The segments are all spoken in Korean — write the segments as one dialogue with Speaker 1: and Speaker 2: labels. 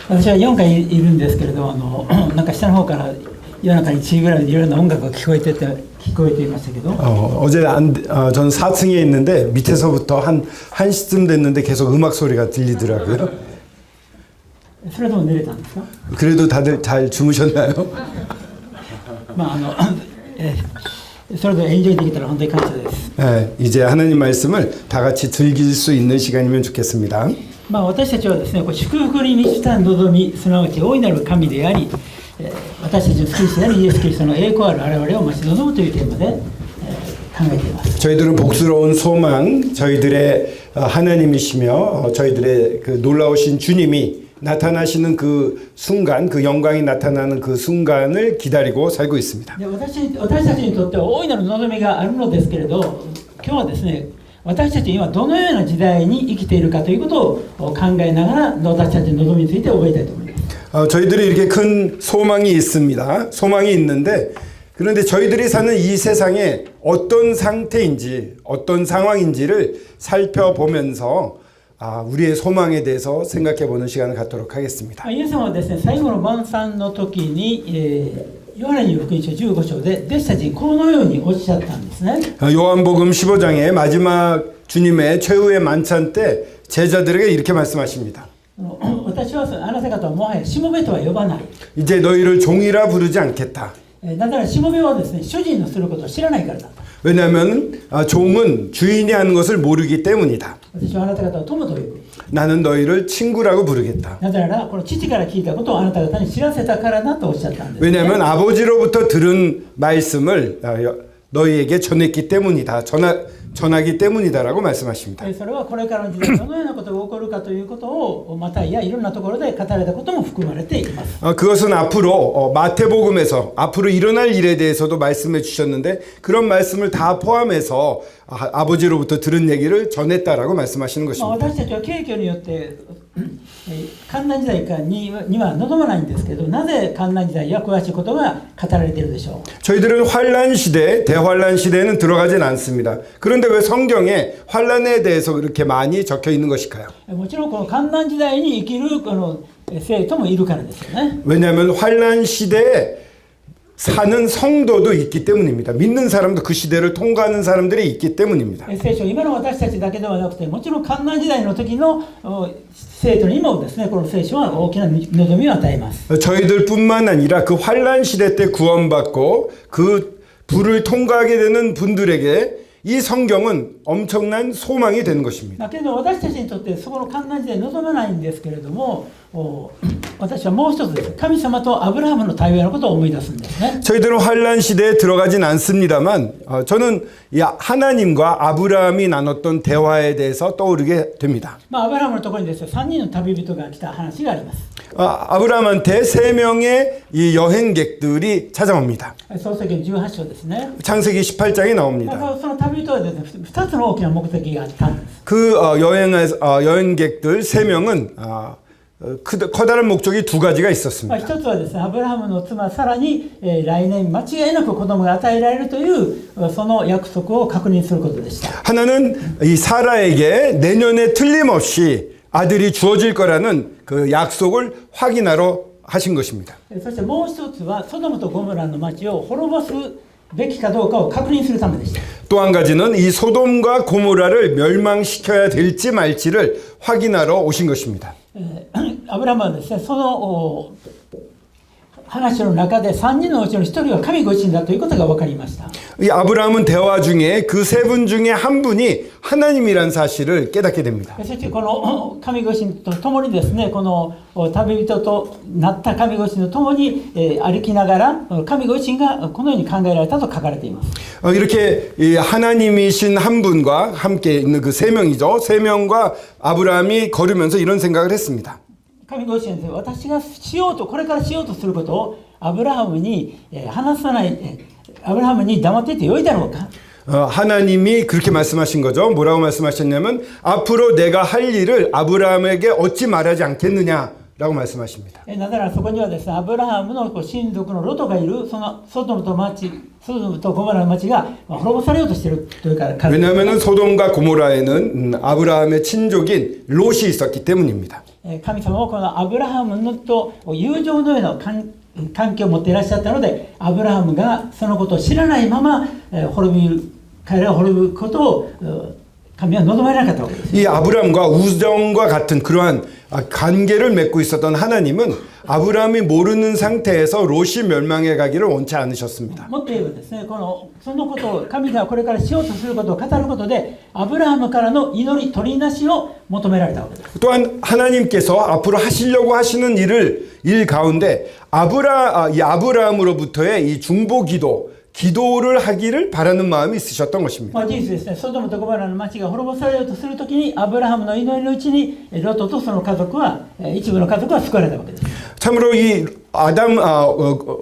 Speaker 1: 私は4回いるんですけれども、なんか下の方から夜中に1時ぐらいでいろんな音楽が聞こえていましたけど
Speaker 2: 저는 4층에 있는데 밑에서부터 한 1시쯤 됐는데 계속 음악 소리가 들리더라고요.
Speaker 1: それでも寝れたんですか？
Speaker 2: 그래도 다들 잘 주무셨나요?
Speaker 1: それでエンジョイできたら本当に感謝です。
Speaker 2: 네, 이제 하나님 말씀을 다 같이 즐길 수 있는 시간이면 좋겠습니다.
Speaker 1: 私たちはですね、祝福に満ちた望み、すなわち大いなる神であり、私たちの救い主であるイエス・キリストの栄光ある我々を待ち望むというテーマで考えています。
Speaker 2: 저희들은 복스러운 소망, 저희들의 하나님이시며 저희들의 그 놀라우신 주님이 나타나시는 그 순간, 그 영광이 나타나는 그 순간을 기다리고 살고 있습니다.
Speaker 1: 私たちにとっては大いなる望みがあるのですけれど、今日はですね、私たち今どのような時代に生きているかということを考えながら私たちの望みについて覚えたいと思います。
Speaker 2: 저희들이 이렇게 큰 소망이 있습니다. 소망이 있는데 그런데 저희들이 사는 이 세상에 어떤 상태인지 어떤 상황인지를 살펴보면서 우리의 소망에 대해서 생각해 보는 시간을 갖도록 하겠습니다.
Speaker 1: イエス様はですね、最後の晩餐の時に、ヨハネに福音書15章で弟子たちにこのようにおっしゃったんですね。
Speaker 2: 요한복음 15장의 마지막 주님의 최후의 만찬 때 제자들에게 이렇게 말씀하십니다.
Speaker 1: 私はあなた方はもはやしもべとは呼ばない。
Speaker 2: 이제 너희를 종이라 부르지 않겠다.
Speaker 1: だからしもべはですね、主人のすることを知らないからだ。
Speaker 2: 왜냐하면 종은 주인이 하는 것을 모르기 때문이다.
Speaker 1: 私はあなた方を友と呼ぶ。
Speaker 2: 나는 너희를 친구라고 부르겠다.
Speaker 1: なぜならこの父から聞いたことをあなた方に知らせたからだとおっしゃったんです、ね。
Speaker 2: 왜냐하면 아버지로부터 들은 말씀을 너희에게 전했기 때문이다. 전하기 때문이다라고 말씀하십니다.
Speaker 1: それはこれからの時代どのようなことが起こるかということをまたいろんなところで語られたことも含まれています。
Speaker 2: 그것은 앞으로 마태복음에서 앞으로 일어날 일에 대해서도 말씀해 주셨는데 그런 말씀을 다 포함해서 아버지로부터 들은 얘기를 전했다라고 말씀하시는 것입니다.
Speaker 1: 私たちは景況によって艱難時代には望まないんですけど、なぜ艱難時代や詳しいことが語られているでしょう。
Speaker 2: 저희들은 환란 시대, 대환란 시대에는 들어가진 않습니다. 그런데 왜 성경에 환란에 대해서 그렇게 많이 적혀 있는 것일까요?
Speaker 1: もちろんこの艱難時代に生きるこの生徒もいるからですよね。
Speaker 2: 왜냐하면 환란 시대에 사는 성도도 있기 때문입니다. 믿는 사람도 그 시대를 통과하는 사람들이 있기 때문입니다.
Speaker 1: 聖書今の私たちだけではなくて、もちろん艱難時代の時の生徒にもですね、この聖書は大きな望みを与えます。
Speaker 2: 저희들뿐만 아니라 그 환란 시대 때 구원받고 그 불을 통과하게 되는 분들에게 이 성경은 엄청난 소망이 되는 것입니다.
Speaker 1: だけど私たちにとってそこの艱難時代望まないんですけれども、私はもう一つです。神様とアブラハムの対話のことを思い出すんですね。
Speaker 2: 저희들은 환란 시대에 들어가진 않습니다만 저는 하나님과 아브라함이 나눴던 대화에 대해서 떠오르게 됩니다.
Speaker 1: アブラハムのところにですね、3人の旅人が来た話があります。
Speaker 2: 아브라함한테 3명의 이 여행객들이 찾아옵니다.
Speaker 1: 創世記の18章ですね。
Speaker 2: 창세기 18장에 나옵니다.
Speaker 1: その旅人はですね、2つの大きな目的があったんです。
Speaker 2: 그 여행객들 3명은 커다란 목적이 2가지가 있었습니다.
Speaker 1: 一つはですね、アブラハムの妻サラに、来年間違いなく子供が与えられるというその約束を確認することでした。
Speaker 2: 하나는 이 사라에게 내년에 틀림없이 아들이 주어질 거라는 그 약속을 확인하러 하신 것입니다.
Speaker 1: そしてもう一つはソドムとゴモラの町を滅ぼすべきかどうかを確認するためでした。
Speaker 2: 또 한 가지는 이 소돔과 고모라를 멸망시켜야 될지 말지를 확인하러 오신 것입니다.
Speaker 1: アブラハムはですね、その話の中で3人のうちの1人は神ご自身だということが分かりました。
Speaker 2: 이 아브라함은 대화 중에 그 3분 중에 한 분이 하나님이란 사실을 깨닫게 됩니다.
Speaker 1: そしてこの神ご自身と共にですね、この旅人となった神ご自身と共に歩きながら神ご自身がこのように考えられたと書かれています。
Speaker 2: 이렇게 하나님이신 한 분과 함께 있는 그 3명이죠. 3명과 아브라함이 걸으면서 이런 생각을 했습니다.
Speaker 1: 神ご自身です。私がこれからしようとすることをアブラハムに話さない、アブラハムに黙っていてよいだろうか。
Speaker 2: 하나님이 그렇게 말씀하신 거죠. 뭐라고 말씀하셨냐면 앞으로 내가 할 일을 아브라함에게 얻지 말하지 않겠느냐라고 말씀하십니다.
Speaker 1: なぜならそこにはですね、アブラハムの親族のロトがいるそのソドムとゴモラの町が滅ぼされようとしているというから。
Speaker 2: 왜냐하면 소돔과 고모라에는 아브라함의 친족인 롯이 있었기 때문입니다.
Speaker 1: 神様はこのアブラハムと友情のような関係を持っていらっしゃったので、アブラハムがそのことを知らないまま彼らが滅ぶことを神は望まれなかったわけです。
Speaker 2: 이 아브라함과 우정과 같은 그러한 관계를 맺고 있었던 하나님은 아브라함이 모르는 상태에서 롯이 멸망해 가기를 원치 않으셨습니다.
Speaker 1: もっと言えばですね、そのことを神がこれからしようとすることを語ることで、アブラハムからの祈り取りなしを求められたわけです。
Speaker 2: 또한 하나님께서 앞으로 하시려고 하시는 일 가운데 이 아브라함으로부터의 이 중보 기도를 하기를 바라는 마음이 있으셨던 것입니다.
Speaker 1: 事実ですね、ソドムとゴモラの町が滅ぼされようとするときに、アブラハムの祈りのうちにロトとその家族は、一部の家族は救われたわけです。
Speaker 2: 참으로 이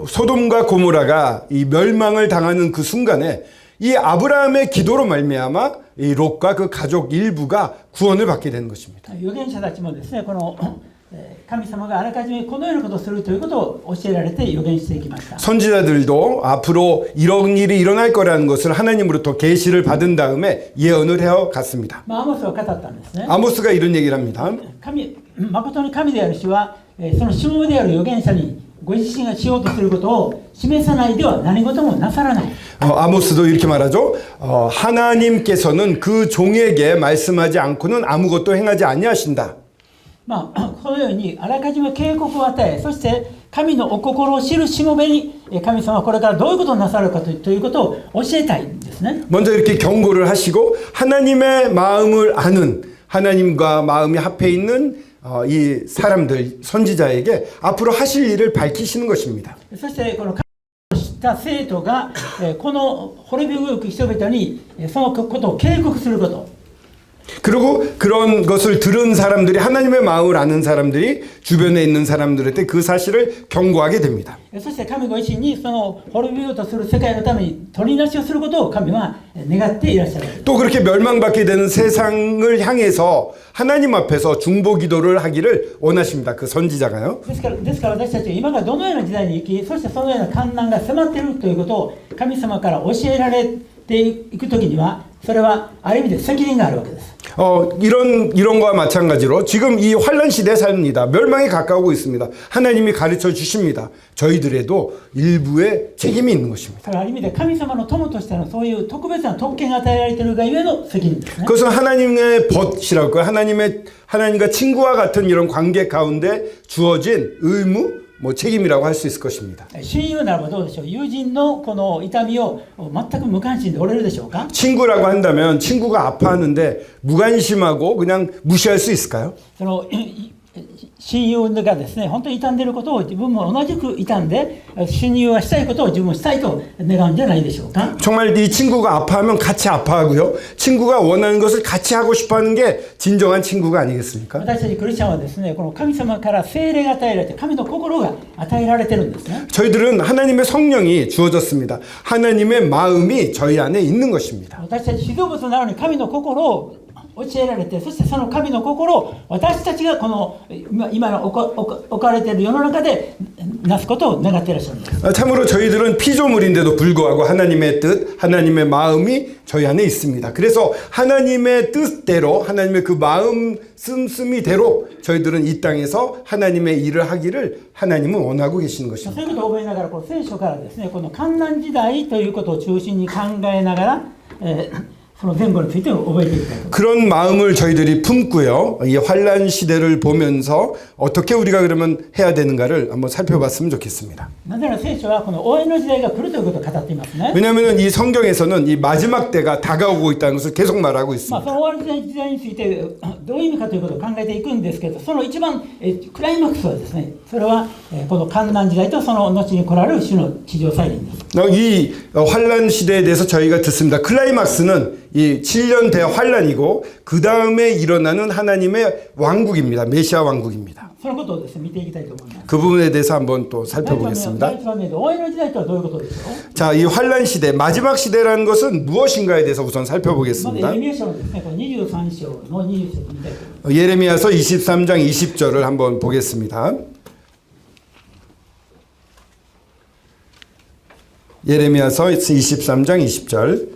Speaker 2: 소돔과 고모라가 이 멸망을 당하는 그 순간에 이 아브라함의 기도로 말미암아 이 롯과 그 가족 일부가 구원을 받게 되는 것입니다.
Speaker 1: 預言者たちもですね、神様があらかじめこのようなことをするということを教えられて預言していきました。
Speaker 2: 선지자들도 앞으로 이런 일이 일어날 거라는 것을 하나님으로부터 계시를 받은 다음에 예언을 해어 갔습니다.
Speaker 1: アモスは語ったんですね。
Speaker 2: 아모스가 이런 얘기를 합니다.
Speaker 1: 誠に神である主は、そのしもべである預言者にご自身がしようとすることを示さないでは何事もなさらない。
Speaker 2: 아모스도 이렇게 말하죠. 하나님께서는 그 종에게 말씀하지 않고는 아무것도 행하지 아니하신다.
Speaker 1: このようにあらかじめ警告を与え、そして神のお心を知るしもべに神様はこれからどういうことをなさるかということを教えたいんですね。
Speaker 2: 먼저 이렇게 경고를 하시고 하나님의 마음을 아는 하나님과 마음이 합해 있는 이 사람들 선지자에게 앞으로 하실 일을 밝히시는 것입니다.
Speaker 1: そしてこの神を知った生徒がこの滅びゆく人々にそのことを警告すること。
Speaker 2: 그리고 그런 것을 들은 사람들이 하나님의 마음을 아는 사람들이 주변에 있는 사람들한테 그 사실을 경고하게 됩니다.
Speaker 1: そして神ご自身にその滅びようとする世界のために取りなしをすることを神は願っていらっしゃる。
Speaker 2: 또 그렇게 멸망받게 되는 세상을 향해서 하나님 앞에서 중보 기도를 하기를 원하십니다. 그 선지자가요.
Speaker 1: ですから私たちは今がどのような時代に生き、そしてそのような困難が迫っているということを神様から教えられていくときには、それはある意味で責任があるわけです。
Speaker 2: 이런 거와 마찬가지로 지금 이 환란 시대에 삽니다. 멸망이 가까우고 있습니다. 하나님이 가르쳐 주십니다. 저희들에도 일부의 책임이 있는 것입니다.
Speaker 1: ある意味で神様の友としてのそういう特別な特権が与えられているがゆえの責任ですね。
Speaker 2: 그것은 하나님의 벗이라고 할까요? 하나님과 친구와 같은 이런 관계 가운데 주어진 의무, 책임이라고 할 수 있을 것입니다.
Speaker 1: 親友ならばどうでしょう。友人のこの痛みを全く無関心でおれるでしょうか。
Speaker 2: 친구라고 한다면 친구가 아파하는데 무관심하고 그냥 무시할 수 있을까요?
Speaker 1: その親友がですね、本当に傷んでいることを自分も同じく傷んで、親友はしたいことを自分もしたいと願うんじゃないでしょうか。
Speaker 2: 정말 이 친구가 아파하면 같이 아파하고요. 친구가 원하는 것을 같이 하고 싶어하는 게 진정한 친구가 아니겠습니까?
Speaker 1: 私たちクリスチャンはですね、この神様から聖霊が与えられて、神の心が与えられてるんですね。
Speaker 2: 저희들은 하나님의 성령이 주어졌습니다. 하나님의 마음이 저희 안에 있는 것입니다.
Speaker 1: 私たち被造物なのに神の心を教えられて、そしてその神の心を私たちがこの今の置かれている世の中でなすことを願っていらっしゃるんです。
Speaker 2: 참으로 저희들은 피조물인데도 불구하고 하나님의 뜻, 하나님의 마음이 저희 안에 있습니다. 그래서 하나님의 뜻대로, 하나님의 그 마음 씀씀이대로 저희들은 이 땅에서 하나님의 일을 하기를 하나님은 원하고 계시는
Speaker 1: そう
Speaker 2: 것입니다.
Speaker 1: いうことを覚えながら、この聖書からですね、この患難時代ということを中心に考えながら、その前後について覚えていきたいと。
Speaker 2: 그런 마음을 저희들이 품고요. 이 환란 시대를 보면서 어떻게 우리가 그러면 해야 되는가를 한번 살펴봤으면 좋겠습니다.
Speaker 1: なぜなら聖書はこの終わりの時代が来るということを語っていますね。
Speaker 2: 왜냐하면 이 성경에서는 이 마지막 때가 다가오고 있다는 것을 계속 말하고
Speaker 1: そ
Speaker 2: 있습니다.
Speaker 1: の終わりの時代についてどういう意味かということを考えていくんですけど、その一番クライマックスはですね、それはこの患難時代とその後に来られる主の地上再臨です。
Speaker 2: 이 환란 시대에 대해서 저희가 듣습니다. 클라이막스는 이 7년 대환란이고 그 다음에 일어나는 하나님의 왕국입니다. 메시아 왕국입니다.
Speaker 1: そのことをですね、見ていきたいと思います。
Speaker 2: 그 부분에 대해서 한번 또 살펴보겠습니다.
Speaker 1: 第一番目で終わりの時代とはどういうことでしょう。
Speaker 2: 자, 이 환란 시대, 마지막 시대라는 것은 무엇인가에 대해서 우선
Speaker 1: まず
Speaker 2: 살펴보겠습니다.
Speaker 1: エレミヤ書のですね、この23章の20節見たいと思います。
Speaker 2: 예레미야서 23장 20절을 한번 보겠습니다. 예레미야서 23장 20절.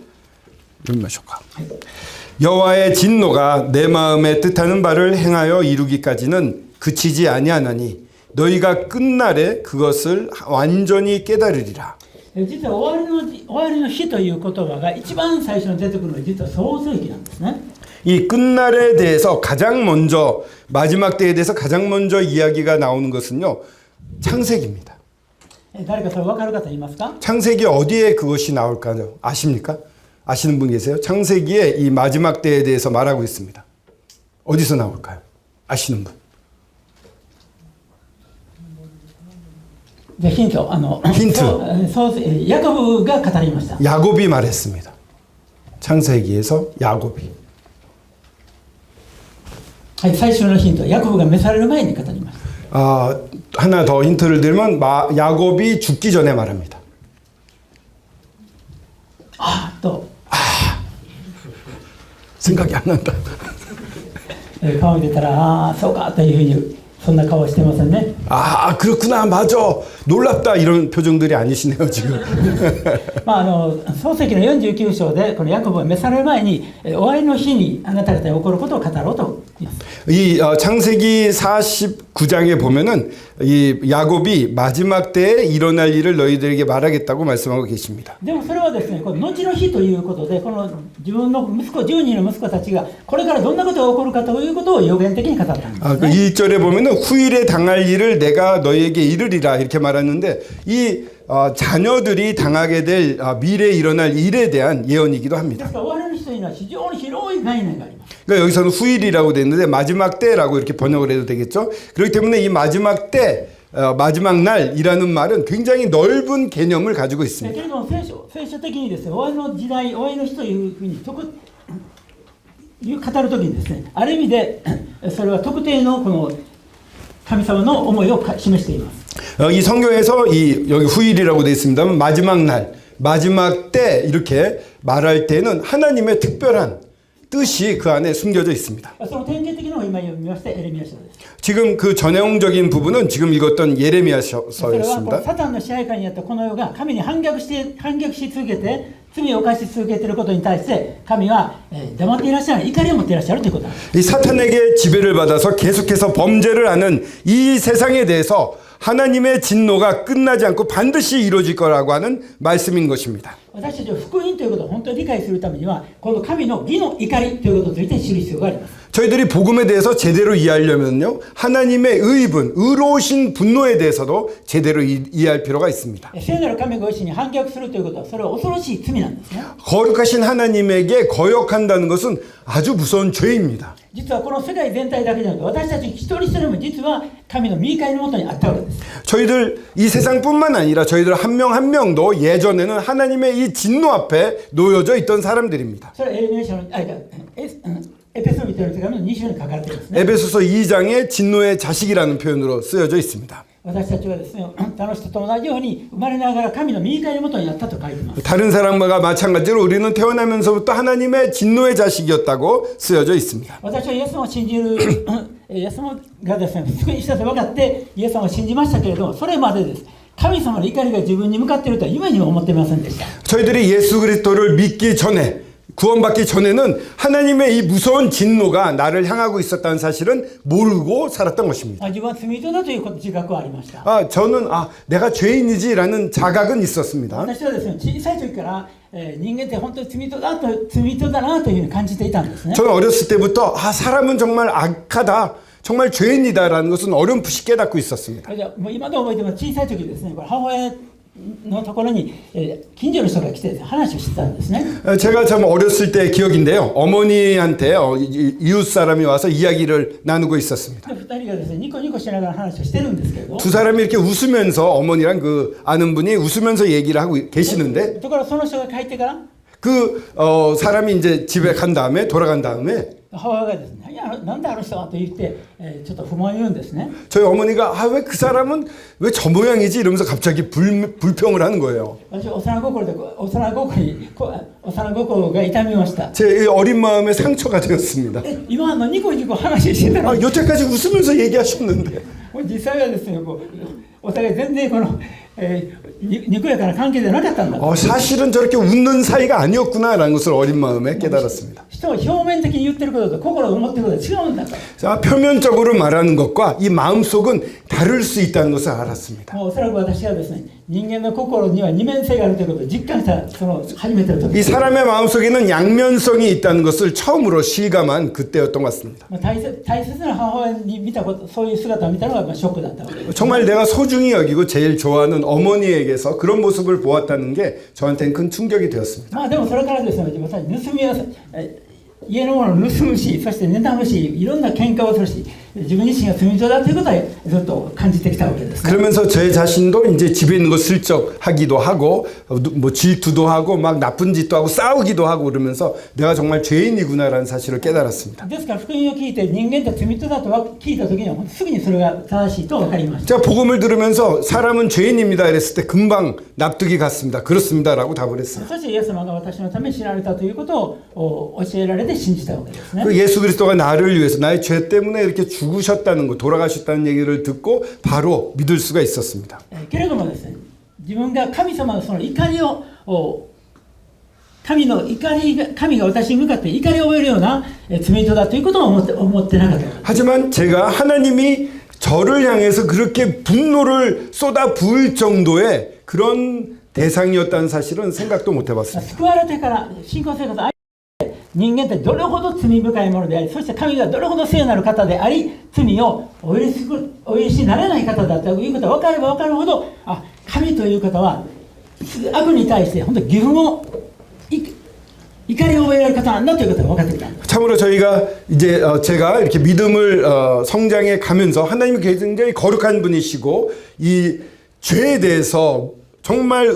Speaker 2: 여호와의 진노가 내 마음에 뜻하는 바를 행하여 이루기까지는 그치지 아니하나니 너희가 끝날에 그것을 완전히 깨달으리라.
Speaker 1: 実は終わりの日という言葉が一番最初に出てくるのは実は創世記なんですね。
Speaker 2: 이 끝날에 대해서 가장 먼저 마지막 때에 대해서 가장 먼저 이야기가 나오는 것은요. 창세기입니다.
Speaker 1: 誰かそれ分かる方いますか？
Speaker 2: 창세기 어디에 그것이 나올까요? 아십니까? 아시는 분 계세요? 창세기에 이 마지막 때에 대해서 말하고 있습니다. 어디서 나올까요? 아시는 분?
Speaker 1: じゃあヒント、ヤコブが語りました。
Speaker 2: 야곱이 말했습니다. 창세기에서 야곱이.
Speaker 1: はい、最初のヒント、ヤコブが召される前に語りました。
Speaker 2: 하나 더 힌트를 드리면 야곱이 죽기 전에 말합니다.
Speaker 1: と、
Speaker 2: 생각이 안 난다.
Speaker 1: 顔に出たら、そうかというふうに、そんな顔はしてませんね。
Speaker 2: 그렇구나, 맞아, 놀랍다 이런 표정들이 아니시네요 지금.
Speaker 1: 創世記の49章でこのヤコブが召される前に終わりの日にあなた方に起こることを語ろうと言います。
Speaker 2: 이 창세기 49장에 보면은 이 야곱이 마지막 때에 일어날 일을 너희들에게 말하겠다고 말씀하고 계십니다.
Speaker 1: でもそれはですね、この後の日ということで、この自分の息子10人の息子たちがこれからどんなことが起こるかということを予言的に語ったんですね。
Speaker 2: 그 1절에 보면은 후일에 당할 일을 내가 너희에게 이르리라 이렇게 말하는데 이 자녀들이 당하게 될 미래에 일어날 일에 대한 예언이기도
Speaker 1: で
Speaker 2: 합니다.
Speaker 1: すから終わりの日というのは非常に広い概念があります。
Speaker 2: 그러니까 여기서는 후일이라고 되어 있는데 마지막 때라고 이렇게 번역을 해도 되겠죠. 그렇기 때문에 이 마지막 때, 마지막 날이라는 말은 굉장히 넓은 개념을 가지고
Speaker 1: け
Speaker 2: 있습니다.
Speaker 1: れども聖書的にですね、終わりの時代、終わりの日というふうに語るときにですね、ある意味でそれは特定のこの神様の思いを示しています。
Speaker 2: 이 성경에서 여기 후일이라고 되어 있습니다만 마지막 날, 마지막 때 이렇게 말할 때는 하나님의 특별한 뜻이 그 안에 숨겨져 있습니다.
Speaker 1: その典型的なのを今読みましてエレミヤ書です。
Speaker 2: 지금 그 전형적인 부분은 지금 읽었던 예레미야
Speaker 1: それはこの
Speaker 2: 서였습니다.
Speaker 1: サタンの支配下にあったこの世が神に反逆し続けて罪を犯し続けていることに対して神は黙っていらっしゃる、怒りを持っていらっしゃるということなんです。
Speaker 2: 이 사탄에게 지배를 받아서 계속해서 범죄를 하는 이 세상에 대해서 하나님의 진노가 끝나지 않고 반드시 이루어질 거라고 하는 말씀인 것입니다.
Speaker 1: 私たちは福音ということを本当に理解するためにはこの神の義の怒りということについて知る必要があります。
Speaker 2: 저희들이 복음에 대해서 제대로 이해하려면요 하나님의 의분, 의로우신 분노에 대해서도 제대로 이해할 필요가 있습니다.
Speaker 1: 聖なる神ご自身に反逆するということはそれは恐ろしい罪なんですね。
Speaker 2: 거룩하신 하나님에게 거역한다는 것은 아주 무서운 죄입니다.
Speaker 1: 実はこの世界全体だけじゃなくて私たち一人一人も実は神の御怒りのもとにあったわけです。
Speaker 2: 저희들 이 세상뿐만 아니라 저희들 한 명 한 명도 예전에는 하나님의 이 진노 앞에 놓여져 있던 사람들입니다.
Speaker 1: それはエレミヤ書のエペソビトの手紙の2章に書かれていますね。
Speaker 2: 에베소서 2장에 진노의 자식이라는 표현으로 쓰여져 있습니다.
Speaker 1: 私たちはですね、他の人と同じように生まれながら神の御怒りのもとにあったと書いています。
Speaker 2: 다른 사람과 마찬가지로 우리는 태어나면서부터 하나님의 진노의 자식이었다고 쓰여져 있습니다.
Speaker 1: 私はイエス様を信じるイエス様がですね、救いしたと分かってイエス様を信じましたけれども、それまでです。神様の怒りが自分に向かっているとは夢にも思っていませんでした。
Speaker 2: 저희들이 예수 그리스도를 믿기 전에 구원받기 전에는 하나님의 이 무서운 진노가 나를 향하고 있었다는 사실은 모르고 살았던 것입니다.
Speaker 1: 自分は罪人だという自覚はありました。
Speaker 2: 저는 내가 죄인이지라는 자각은 있었습니다.
Speaker 1: 私はですね、小さい時から人間って本当に罪人だなというふうに感じていたんですね。
Speaker 2: 저는 어렸을 때부터 사람은 정말 악하다, 정말 죄인이다라는 것은 어렴풋이 깨닫고 있었습니다.
Speaker 1: じゃあもう今でも覚えてます。小さい時ですね、これ母親のところに近所の人が来て話をしてたんですね。
Speaker 2: 제가 참 어렸을 때 기억인데요. 어머니한테 이웃 사람이 와서 이야기를 나누고 있었습니다.
Speaker 1: 2人がですね、ニコニコしながら話をしてるんですけれど、
Speaker 2: 두 사람이 이렇게 웃으면서 어머니랑 그 아는 분이 웃으면서 얘기를 하고 계시는데
Speaker 1: ところがその人が帰ってから
Speaker 2: 그 사람이 이제 집에 간 다음에 돌아간 다음에
Speaker 1: 母親がですね、いやなんであの人はと言ってちょっと不満を言うんですね。
Speaker 2: 저희 어머니가 왜 그 사람은 왜 저 모양이지 이러면서 갑자기 불평을 하는 거예요.
Speaker 1: 私は幼心が痛みました。
Speaker 2: 제 어린 마음에 상처가 되었습니다.
Speaker 1: 今ニコニコ話してたのに
Speaker 2: 여태까지 웃으면서 얘기하셨는데
Speaker 1: 実際はですね、お互い全然この、にこやかな関係じゃなかったんだ。
Speaker 2: 사실은 저렇게 웃는 사이가 아니었구나라는 것을 어린 마음에 깨달았습니다.
Speaker 1: 人は表面的に言ってることと心を思ってることは違うんだから。
Speaker 2: 자, 표면적으로 말하는 것과 이 마음속은 다를 수 있다는 것을 알았습니다.
Speaker 1: もうおそらく私はですね、人間の心には二面性があるということを実感したその初めての時。
Speaker 2: 이 사람의 마음속에는 양면성이 있다는 것을 처음으로 실감한 그때였던 것 같습니다.
Speaker 1: 大切な母親に見たこと、そういう姿を見たのがショックだったわけです。
Speaker 2: 정말 내가 소중히 여기고 제일 좋아하는 어머니에게서 그런 모습을 보았다는 게 저한테는 큰 충격이 되었습니다.
Speaker 1: まあでもそれからですね、私盗みは家のものを盗むし、そして妬むし、いろんな喧嘩をするし、自分自身が罪人だということはずっと感じてきたわけですね。
Speaker 2: 그러면서 제 자신도 이제 집에 있는 거 슬쩍 하기도 하고 뭐 질투도 하고 막 나쁜 짓도 하고 싸우기도 하고 그러면서 내가 정말 죄인이구나라는 사실을 깨달았습니다.
Speaker 1: ですから福音を聞いて人間って罪人だと聞いた時にはすぐにそれが正しいと分かりました。
Speaker 2: 제가 복음을 들으면서 사람은 죄인입니다 이랬을 때 금방 납득이 갔습니다. 그렇습니다라고 답을 했어요.
Speaker 1: そしてイエス様が私のために死なれたということを教えられて信じたわけですね。
Speaker 2: 그 예수 그리스도가 나를 위해서 나의 죄 때문에 이렇게 죽으셨다는 거 돌아가셨다는 얘기를 듣고 바로 믿을 수가 있었습니다.
Speaker 1: けれどもですね、自分が神様のその怒りを神が私に向かって怒りを覚えるような罪人だということを思ってなかった。
Speaker 2: 하지만 제가 하나님이 저를 향해서 그렇게 분노를 쏟아 부을 정도의 그런 대상이었다는 사실은 생각도 못 해봤습니다.
Speaker 1: 救われてから信仰生活を人間ってどれほど罪深いものであり、そして神がどれほど聖なる方であり、罪をお許しになれない方だということが分かれば分かるほど、あ、神という方は悪に対して本当に義憤を怒りを覚えられる方なんだということが分かってきた。
Speaker 2: 참으로 저희가 이제 제가 이렇게 믿음을 성장해 가면서 하나님이 굉장히 거룩한 분이시고 이 죄에 대해서 정말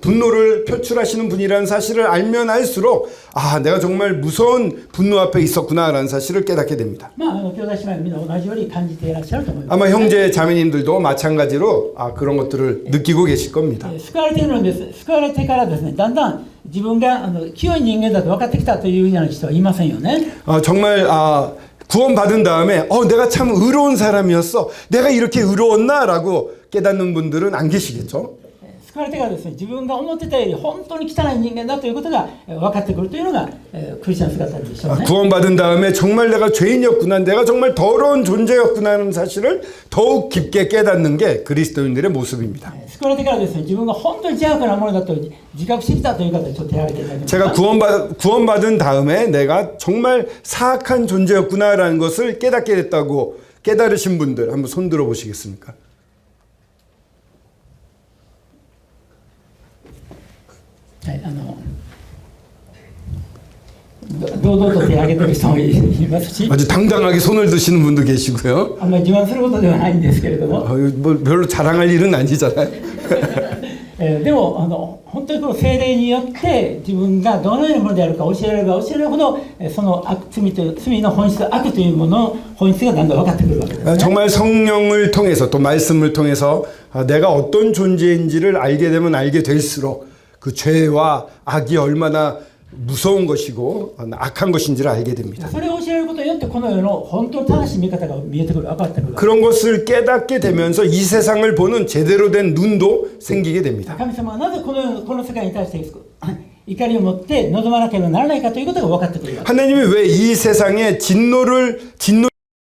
Speaker 2: 분노를 표출하시는 분이라는 사실을 알면 알수록 아, 내가 정말 무서운 분노 앞에 있었구나라는 사실을 깨닫게 됩니다.
Speaker 1: まあ、兄弟姉妹みんな同じように感じていらっしゃると思います。
Speaker 2: 아마 형제 자매님들도 마찬가지로 그런 것들을 느끼고 계실 겁니다.
Speaker 1: 救われているのです。救われてからですね、だんだん自分が清い人間だと分かってきたというような人はいませんよね。
Speaker 2: 정말 구원받은 다음에 내가 참 의로운 사람이었어. 내가 이렇게 의로웠나라고 깨닫는 분들은 안 계시겠죠?
Speaker 1: 救われてからですね、自分が思ってたより本当に汚い人間だということが分かってくるというのがクリスチャン姿でしょうね。
Speaker 2: 구원받은 다음에 정말 내가 죄인이었구나, 내가 정말 더러운 존재였구나 하는 사실을 더욱 깊게 깨닫는 게 그리스도인들의 모습입니다.
Speaker 1: 救われてからですね、自分が本当に邪悪なものだと自覚してきたという方でちょっと手を挙げていただけますか。
Speaker 2: 제가 구원받은 다음에 내가 정말 사악한 존재였구나라는 것을 깨닫게 됐다고 깨달으신 분들 한번 손 들어 보시겠습니까?
Speaker 1: はい、堂々と手を挙げてる人もいますし、
Speaker 2: 아주 당당하게 손을 드시는 분도 계시고요.
Speaker 1: あんまり自慢することではないんですけれども、
Speaker 2: 뭐 별로 자랑할 일은 아니잖아요.
Speaker 1: でも本当にこの聖霊によって自分がどのようなものであるか教えられれば教えるほどその罪の本質、悪というものの本質がだんだん分かってくるわけですね。
Speaker 2: 정말 성령을 통해서 또 말씀을 통해서 내가 어떤 존재인지를 알게 되면 알게 될수록 그 죄와 악이 얼마나 무서운 것이고 악한 것인지를 알게 됩니다.
Speaker 1: それを教えられることによってこの世の本当に正しい見方が見えてくる、分かってくる。
Speaker 2: 그런 것을 깨닫게 되면서 이 세상을 보는 제대로 된 눈도 생기게 됩니다.
Speaker 1: 神様はなぜこの世界に対して怒りを持って望まなければならないかということが分かってくる。
Speaker 2: 하나님이 왜 이 세상에 진노를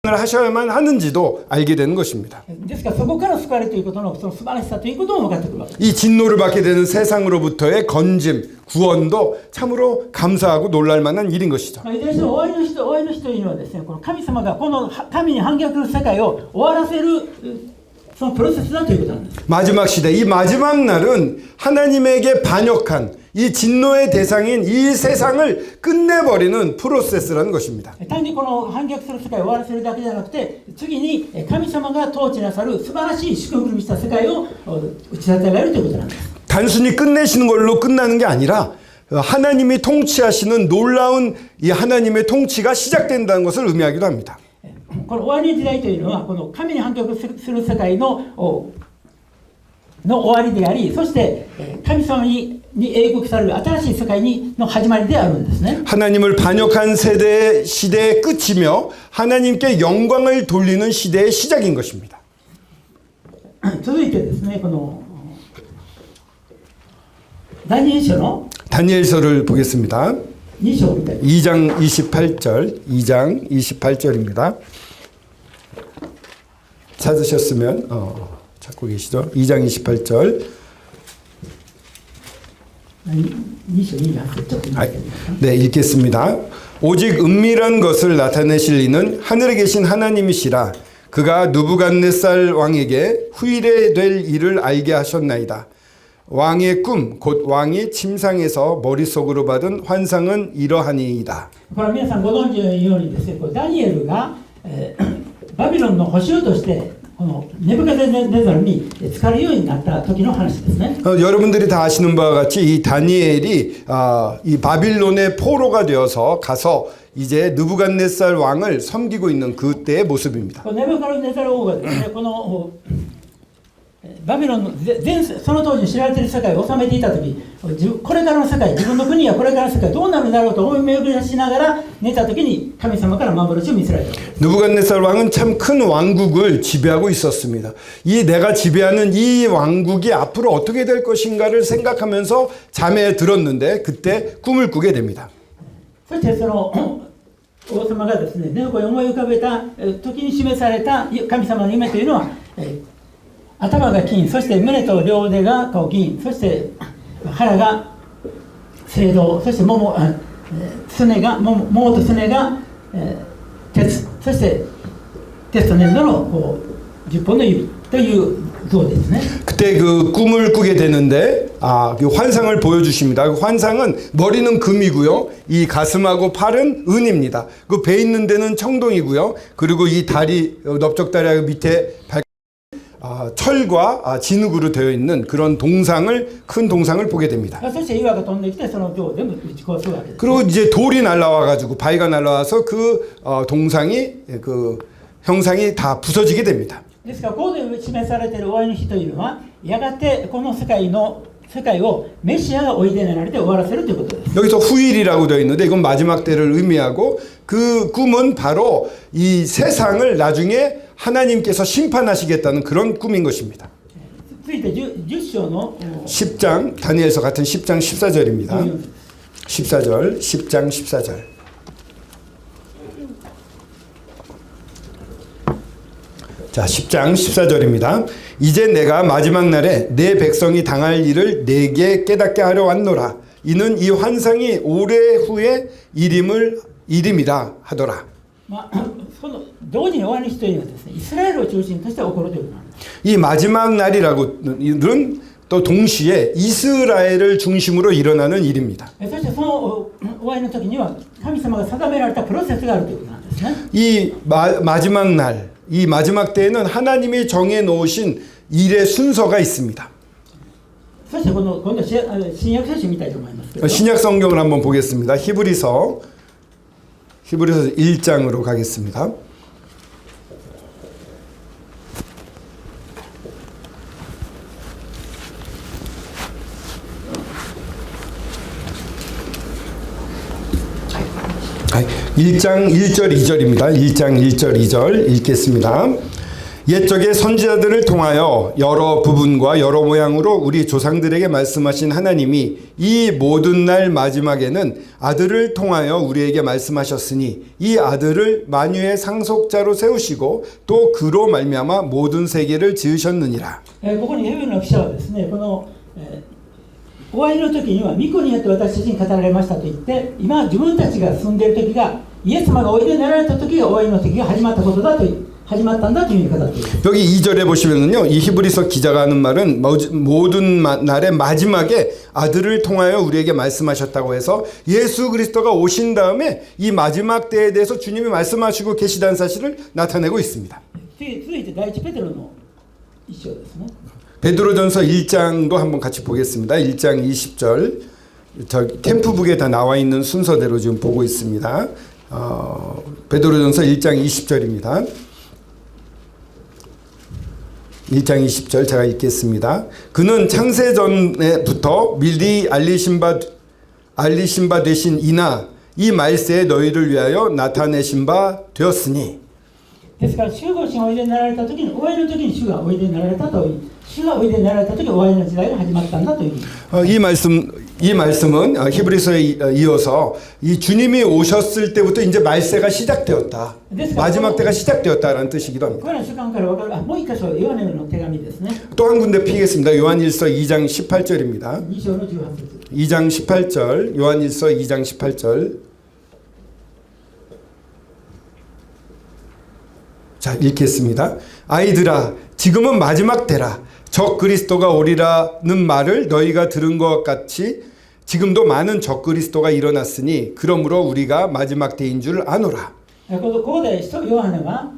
Speaker 2: 하셔야만 하는지도 알게 되는 것입니다.
Speaker 1: ですからそこから救われるということのその素晴らしさということも分かってくるわけです。
Speaker 2: 이 진노를 받게 되는 세상으로부터의 건짐, 구원도 참으로 감사하고 놀랄 만한 일인 것이죠.
Speaker 1: いずれにしても終わりの日というのはですね、この神様がこの神に反逆する世界を終わらせるそのプロセスだということなんです。
Speaker 2: 마지막 시대, 이 마지막 날은 하나님에게 반역한 이 진노의 대상인 이 세상을 끝내버리는 프로세스라는 것입니다.
Speaker 1: 単にこの反逆する世界を終わらせるだけじゃなくて、次に神様が統治なさる素晴らしい祝福にした世界を打ち立てられるということなんです。
Speaker 2: 단순히 끝내시는 걸로 끝나는 게 아니라 하나님이 통치하시는 놀라운 이 하나님의 통치가 시작된다는 것을 의미하기도 합니다.
Speaker 1: この終わりの時代というのはこの神に反逆する世界の終わりであり、そして神様に英国される新しい世界の始まりであるんですね。
Speaker 2: 하나님을 반역한 시대의 끝이며 하나님께 영광을 돌리는 시대의 시작인 것입니다.
Speaker 1: 続いてですね、このダニエル書の
Speaker 2: 다니엘서를 보겠습니다.
Speaker 1: 2章みたい
Speaker 2: 2장 28절, 2장 28절입니다. 찾으셨으면 찾고 계시죠? 2장 28절.
Speaker 1: 2章28節ちょっと見てみますか。
Speaker 2: 네, 읽겠습니다. 오직 은밀한 것을 나타내실 이는 하늘에 계신 하나님이시라. 그가 느부갓네살 왕에게 후일에 될 일을 알게 하셨나이다. 왕의 꿈, 곧 왕이 침상에서 머릿속으로 받은 환상은 이러하니이다.
Speaker 1: これは皆さんご存知のようにですね、これダニエルが、バビロンの捕囚としてこのネブカデネザルに使われるようになった時の話ですね。
Speaker 2: 여러분들이 다 아시는 바와 같이 이 다니엘이 이 바빌론의 포로가 되어서 가서 이제 느부갓네살 왕을 섬기고 있는 그때의 모습입니다.
Speaker 1: このネブカデネザル王がですね、このバビロンのその当時知られている世界を治めていた時、これからの世界、自分の国やこれからの世界どうなるんだろうと思い巡らしながら寝た時に神様から幻を見せられた。
Speaker 2: 느부갓네살 왕은 참 큰 왕국을 지배하고 있었습니다. 이 내가 지배하는 이 왕국이 앞으로 어떻게 될 것인가를 생각하면서 잠에 들었는데 그때 꿈을 꾸게 됩니다.
Speaker 1: そしてその王様がですね、こう思い浮かべた時に示された神様の夢というのは、頭が金、そして胸と両腕が銀、そして腹が青銅、そしてももとすねが鉄、そして鉄と粘土の10本の指という像ですね。
Speaker 2: 그때 그 꿈을 꾸게 되는데 그 환상을 보여주십니다. 그 환상은 머리는 금이고요, 이 가슴하고 팔은 은입니다. 그 배 있는 데는 청동이고요, 그리고 이 다리 넓적다리 밑에 철과 진흙으로 되어 있는 그런 큰 동상을 보게 됩니다.
Speaker 1: そして岩が飛んできてその像を全部打ち壊すわけです。
Speaker 2: 그리고 이제 돌이 날라와 가지고 바위가 날라와서 그 동상이 그 형상이 다 부서지게 됩니다.
Speaker 1: ですからここで示されている終わりの日というのはやがてこの世界をメシアがおいでになられて終わらせるということです。
Speaker 2: 여기서 후일이라고 되어 있는데 이건 마지막 때를 의미하고 그 꿈은 바로 이 세상을 나중에 하나님께서 심판하시겠다는 그런 꿈인 것입니다.
Speaker 1: 続いて 10章の
Speaker 2: 10장, 다니엘서 같은 10장 14절입니다. 14절, 10장 14절. 자, 10장 14절입니다. 이제 내가 마지막 날에 내 백성이 당할 일을 내게 깨닫게 하려 왔노라. 이는 이 환상이 오래 후에 이름이라 하더라.
Speaker 1: その同時に終わりの日というのはですね、イスラエルを中心として起こるということなんです。
Speaker 2: 이 마지막 날이라고는 또 동시에 이스라엘을 중심으로 일어나는 일입니다.
Speaker 1: そしてその終わりの時には神様が定められたプロセスがあるということなんですね。
Speaker 2: 이 마지막 날, 이 마지막 때에는 하나님이 정해 놓으신 일의 순서가 있습니다.
Speaker 1: そして今度新約聖書を見たいと思いますけど、
Speaker 2: 신약 성경을 한번 보겠습니다. 히브리서 1장으로 가겠습니다. 아, 1장 1절 2절입니다. 1장 1절 2절 읽겠습니다. 옛적의 선지자들을 통하여 여러 부분과 여러 모양으로 우리 조상들에게 말씀하신 하나님이 이 모든 날 마지막에는 아들을 통하여 우리에게 말씀하셨으니 이 아들을 만유의 상속자로 세우시고 또 그로 말미암아 모든 세계를 지으셨느니라.
Speaker 1: ここにヘブルの記者はですね、この、終わりの時には御子によって私たちに語られましたと言って、今自分たちが住んでいる時がイエス様がおいでになられた時が終わりの時が始まったことだと始まったんだという言い方を言っています。
Speaker 2: 여기 2절에 보시면은요, 이 히브리서 기자가 하는 말은 모든 날의 마지막에 아들을 통하여 우리에게 말씀하셨다고 해서 예수 그리스도가 오신 다음에 이 마지막 때에 대해서 주님이 말씀하시고 계시다는 사실을 나타내고 있습니다.
Speaker 1: 続いて第一ペテロの一章ですね。
Speaker 2: 베드로전서 1장도 한번 같이 보겠습니다. 1장 20절. 저 캠프북에 다 나와 있는 순서대로 지금 보고 있습니다. 베드로전서 1장 20절입니다. 1장 20절 제가 읽겠습니다. 그는 창세 전에부터 미리 알리신 바 되신 이나 이 말세에 너희를 위하여 나타내신 바 되었으니.
Speaker 1: ですから、主ご自身がおいでになられた時に、終わりの時に主がおいでになられたという、主がおいでになられた時、終わりの時代が始まったんだという。
Speaker 2: 이 말씀은 히브리서에 이어서 이 주님이 오셨을 때부터 이제 말세가 시작되었다. 마지막 때가 시작되었다라는 뜻이기도 합니다.
Speaker 1: これらの習慣から分かる、もう一箇所、ヨハネの手紙ですね。
Speaker 2: 또 한 군데 피겠습니다. 요한일서 2장 18절입니다.
Speaker 1: 2章の18節。
Speaker 2: 2장 18절, 요한일서 2장 18절. 자, 읽겠습니다. 아이들아, 지금은 마지막 때라. 적 그리스도가 오리라는 말을 너희가 들은 것 같이 지금도 많은 적 그리스도가 일어났으니 그러므로 우리가 마지막 때인 줄 아노라.
Speaker 1: ここでヨハネは、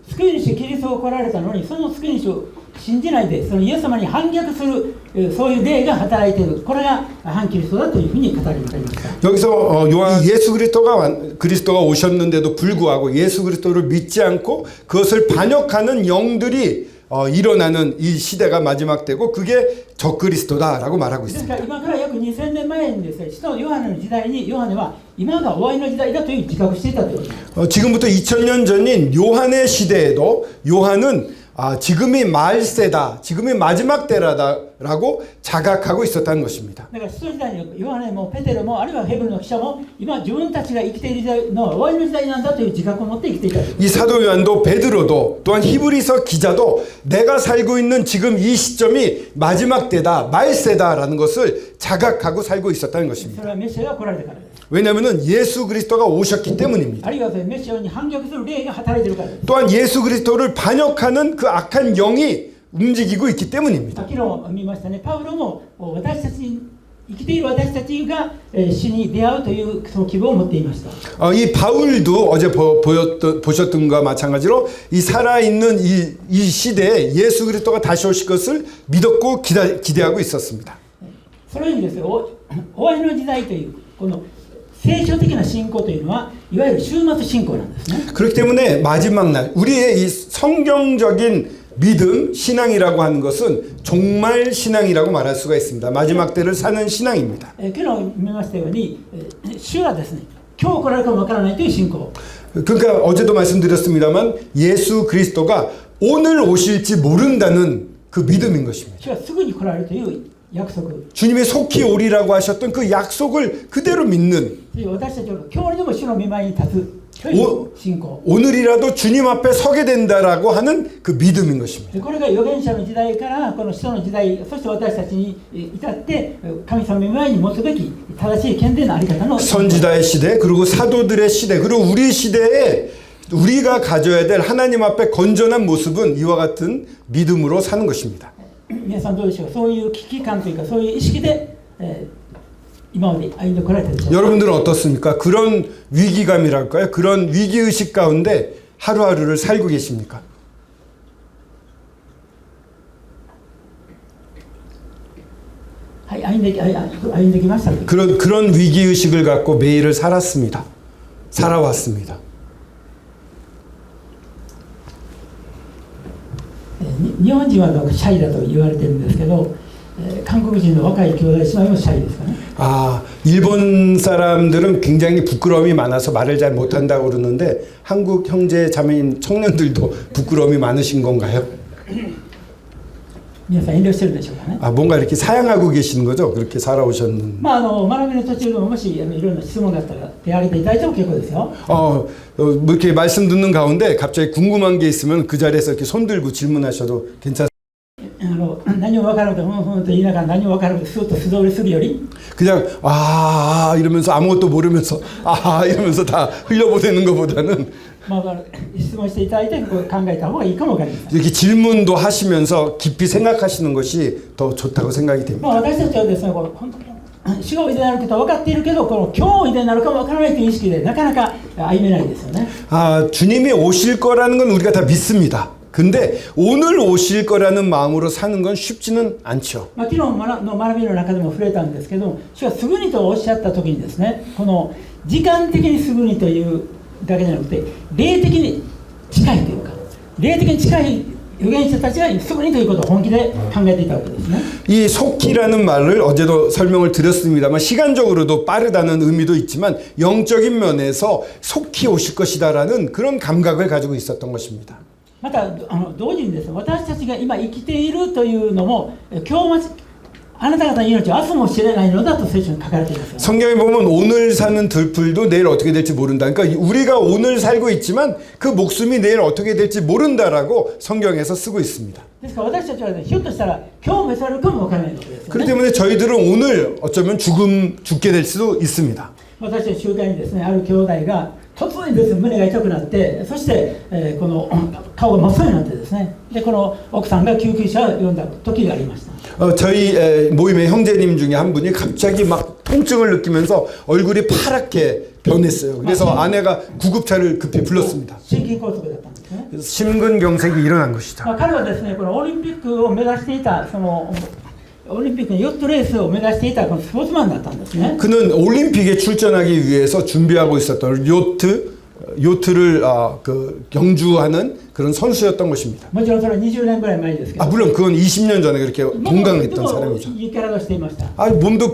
Speaker 1: 救い主キリストを来られたのに、その救い主を信じないで、そのイエス様に反逆する、そういう霊が働いている。これが反キリストだというふうに語られていました。
Speaker 2: 여기서 요한 예수 그리스도가 오셨는데도 불구하고 예수 그리스도를 믿지 않고 그것을 반역하는 영들이 일어나는 이 시대가 마지막 때고 그게 적그리스도다라고 말하고
Speaker 1: です
Speaker 2: 있습니다.
Speaker 1: から今から約2000年前にですね、使徒ヨハネの時代にヨハネは今が終わりの時代だという自覚していたということです。
Speaker 2: 지금부터 2000년 전인 요한의 시대에도 요한은 지금이 말세다, 지금이 마지막 때라고 자각하고 있었다는 것입니다.
Speaker 1: だから使徒時代にヨハネもペテロもあるいはヘブルの記者も今自分たちが生きている時代の終わりの時代なんだという自覚を持って生きていたという。
Speaker 2: 이 사도 요한도 베드로도 또한 히브리서 기자도 내가 살고 있는 지금 이 시점이 마지막 때다, 말세다라는 것을 자각하고 살고 있었다는
Speaker 1: そ
Speaker 2: 것입니다.
Speaker 1: れはメシアが来られたからです。
Speaker 2: 왜냐하면 예수 그리스도가 오셨기 때문입니다.
Speaker 1: あるいはメシアに反逆する霊が働いているからです。
Speaker 2: 또한 예수 그리스도를 반역하는 그 악한 영이 움직이고 있기 때문입니다.
Speaker 1: 昨日見ましたね、パウロも私たち生きている私たちが死に出会うというその希望を持っていました。
Speaker 2: 이 바울도 어제 보셨던 것과 마찬가지로 이 살아있는 이 시대에 예수 그리스도가 다시 오실 것을 믿었고 기대하고 있었습니다.
Speaker 1: そのようにですね、終わりの時代というこの聖書的な信仰というのはいわゆる終末信仰なんですね。
Speaker 2: 그렇기 때문에 마지막 날 우리의 이 성경적인 믿음, 신앙이라고 하는 것은 종말 신앙이라고 말할 수가 있습니다. 마지막 때를 사는 신앙입니다.
Speaker 1: 昨日見ましたように、主はですね、今日来られるかもわからないという信仰。
Speaker 2: 그러니까 어제도 말씀드렸습니다만 예수 그리스도가 오늘 오실지 모른다는 그 믿음인 것입니다.
Speaker 1: 主はすぐに来られるという約束。
Speaker 2: 주님이 속히 오리라고 하셨던 그 약속을 그대로 믿는
Speaker 1: 私たちは今日にでも主の御前に立つという信仰。
Speaker 2: 오늘이라도 주님 앞에 서게 된다라고 하는 그 믿음인 것입니다.
Speaker 1: これが預言者の時代からこの使徒の時代、そして私たちに至って神様の前に持つべき正しい健全なあり方の
Speaker 2: 선지자의 시대 그리고 사도들의 시대 그리고 우리 시대에 우리가 가져야 될 하나님 앞에 건전한 모습은 이와 같은 믿음으로 사는 것입니다.
Speaker 1: 皆さんどうでしょう。そういう危機感というかそういう意識で、今まで歩んでこられたでしょうか。
Speaker 2: 여러분들은 어떻습니까? 그런 위기감이랄까요? 그런 위기의식 가운데 하루하루를 살고 계십니까?
Speaker 1: はい、歩んできました。
Speaker 2: 그런 위기의식을 갖고 매일을 살았습니다. 살아왔습니다.
Speaker 1: 日本人はシャイだと言われてるんですけど、韓国人の若い兄弟姉妹もシャイですかね。
Speaker 2: 일본 사람들은 굉장히 부끄러움이 많아서 말을 잘 못한다고 그러는데 한국 형제 자매인 청년들도 부끄러움이 많으신 건가요?
Speaker 1: 皆さん遠慮してるでしょうかね。
Speaker 2: 뭔가 이렇게 사양하고 계시는 거죠? 그렇게 살아오셨는.
Speaker 1: 学びの途中でももしいろんな質問があったら手挙げていただいても結構ですよ。
Speaker 2: 뭐 이렇게 말씀 듣는 가운데 갑자기 궁금한 게 있으면 그 자리에서 이렇게 손 들고 질문하셔도 괜찮습니다.
Speaker 1: 何も分からなくてふんふんと言いながら何も分からなくてスーッと素通りするより
Speaker 2: 그냥 이러면서 아무것도 모르면서 이러면서 다 흘려보내는 것보다는
Speaker 1: 質問していただいて考えた方がいいかも分かりません。
Speaker 2: 이렇게 질문도 하시면서 깊이 생각하시는 것이 더 좋다고 생각이 됩니다.
Speaker 1: 私たちはですね、本当に主がおいでになることは分かっているけど、今日おいでになるかも分からないという意識でなかなか歩めないですよね。
Speaker 2: 주님이 오실 거라는 건 우리가 다 믿습니다. 근데 오늘 오실 거라는 마음으로 사는 건 쉽지는 않죠.
Speaker 1: 昨日の学びの中でも触れたんですけど、主はすぐにとおっしゃった時にですね、この時間的にすぐにというだけじゃなくて霊的に近いというか、霊的に近い預言者たちがすぐにということを本気で考えていたわけですね。
Speaker 2: 이 속기라는 말을 어제도 설명을 드렸습니다만 시간적으로도 빠르다는 의미도 있지만 영적인 면에서 속히 오실 것이다라는 그런 감각을 가지고 있었던 것입니다.
Speaker 1: また同時にですね、私たちが今生きているというのも今日あなた方の命は明日も知れないのだと聖書に書かれています。
Speaker 2: 성경에 보면 오늘 사는 들풀도 내일 어떻게 될지 모른다. 그러니까 우리가 오늘 살고 있지만 그 목숨이 내일 어떻게 될지 모른다라고 성경에서 쓰고 있습니다.
Speaker 1: ですから私たちは、ね、ひょっとしたら今日召されるかもわからないわけですよ
Speaker 2: 그렇기
Speaker 1: ね。
Speaker 2: 때문에 저희들은 오늘 어쩌면 죽게 될 수도 있습니다.
Speaker 1: 私たち集会にですね、ある兄弟が突然ですね、胸が痛くなって、そして、この顔が真っ青になってですね、でこの奥さんが救急車を呼んだ時がありました。
Speaker 2: 저희 모임의 형제님 중에 한 분이 갑자기 막 통증을 느끼면서 얼굴이 파랗게 변했어요. 그래서 아내가 구급차를 급히 불렀습니다.
Speaker 1: 心筋梗塞だったんですね。
Speaker 2: 그래서 심근경색이 일어난 것이다.
Speaker 1: 彼はですね、このオリンピックを目指していたオリンピックのヨットレースを目指していたこのスポーツマンだったんですね。
Speaker 2: 그는 올림픽에 출전하기 위해서 준비하고 있었던 요트를 경주하는 그런 선수였던 것입니다.
Speaker 1: もちろんそれは20年ぐらい前ですけど。
Speaker 2: 물론 그건 20년 전에 그렇게
Speaker 1: で
Speaker 2: 건강했던
Speaker 1: も
Speaker 2: 사람이죠.
Speaker 1: いい体をしていました。
Speaker 2: 몸도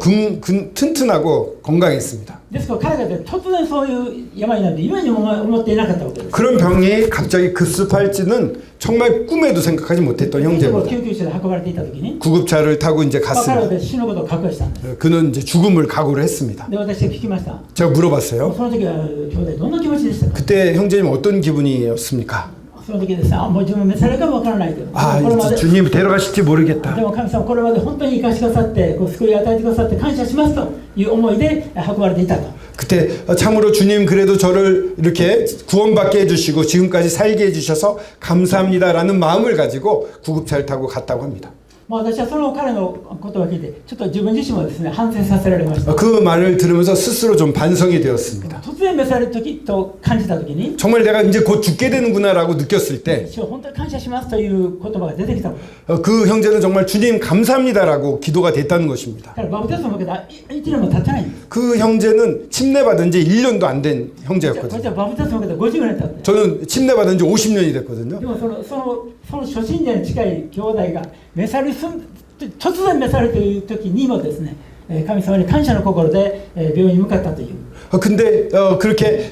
Speaker 2: 튼튼하고 건강했습니다.
Speaker 1: ですから彼が突然そういう病になって夢にも思っていなかったわけです。
Speaker 2: 그런 병이 갑자기 급습할지는 정말 꿈에도 생각하지 못했던
Speaker 1: 救
Speaker 2: 형제입니다.
Speaker 1: 急車で運ばれていた時に、
Speaker 2: 구급차를 타고 이제
Speaker 1: 彼は
Speaker 2: 갔습니다.
Speaker 1: 死ぬことを覚悟したんです。
Speaker 2: 그는 이제 죽음을 각오를 했습니다.
Speaker 1: で私が聞きました。
Speaker 2: 제가 물어봤어요.
Speaker 1: その時は兄弟どんな気持ちでしたか。
Speaker 2: 그때 형제님 어떤 기분이었습니까?
Speaker 1: その時ですね、もう自分召されるかもわからないと。
Speaker 2: 아,
Speaker 1: これまで
Speaker 2: 주님 데려가실지 모르겠다.
Speaker 1: でも神様これまで本当に生かしてくださって救いを与えてくださって感謝しますという思いで運ばれていたと。
Speaker 2: 그때 참으로 주님 그래도 저를 이렇게 구원받게 해주시고 지금까지 살게 해주셔서 감사합니다라는 마음을 가지고 구급차를 타고 갔다고 합니다.
Speaker 1: 私はその彼のことを聞いてちょっと自分自身もですね反省させられました。
Speaker 2: 그 말을 들으면서 스스로 좀 반성이 되었습니다.
Speaker 1: 突然召される時と感じた時に
Speaker 2: 정말 내가 이제 곧 죽게 되는구나라고 느꼈을 때
Speaker 1: 主を本当に感謝しますという言葉が出てきたこと。
Speaker 2: 그 형제는 정말 주님 감사합니다라고 기도가 됐다는 것입니다.
Speaker 1: 彼バプテスマを受けた1年も経ってないんです。
Speaker 2: 그 형제는 침례받은 지 1년도 안 된
Speaker 1: こっち
Speaker 2: 형제였거든요.
Speaker 1: はバプテスマを受けた50年経って。
Speaker 2: 저는 침례받은 지 50년이 됐거든요.
Speaker 1: でもその初心者に近い兄弟が召される突然召されるという時にもですね、神様に感謝の心で病院に向かったという。
Speaker 2: 근데 그렇게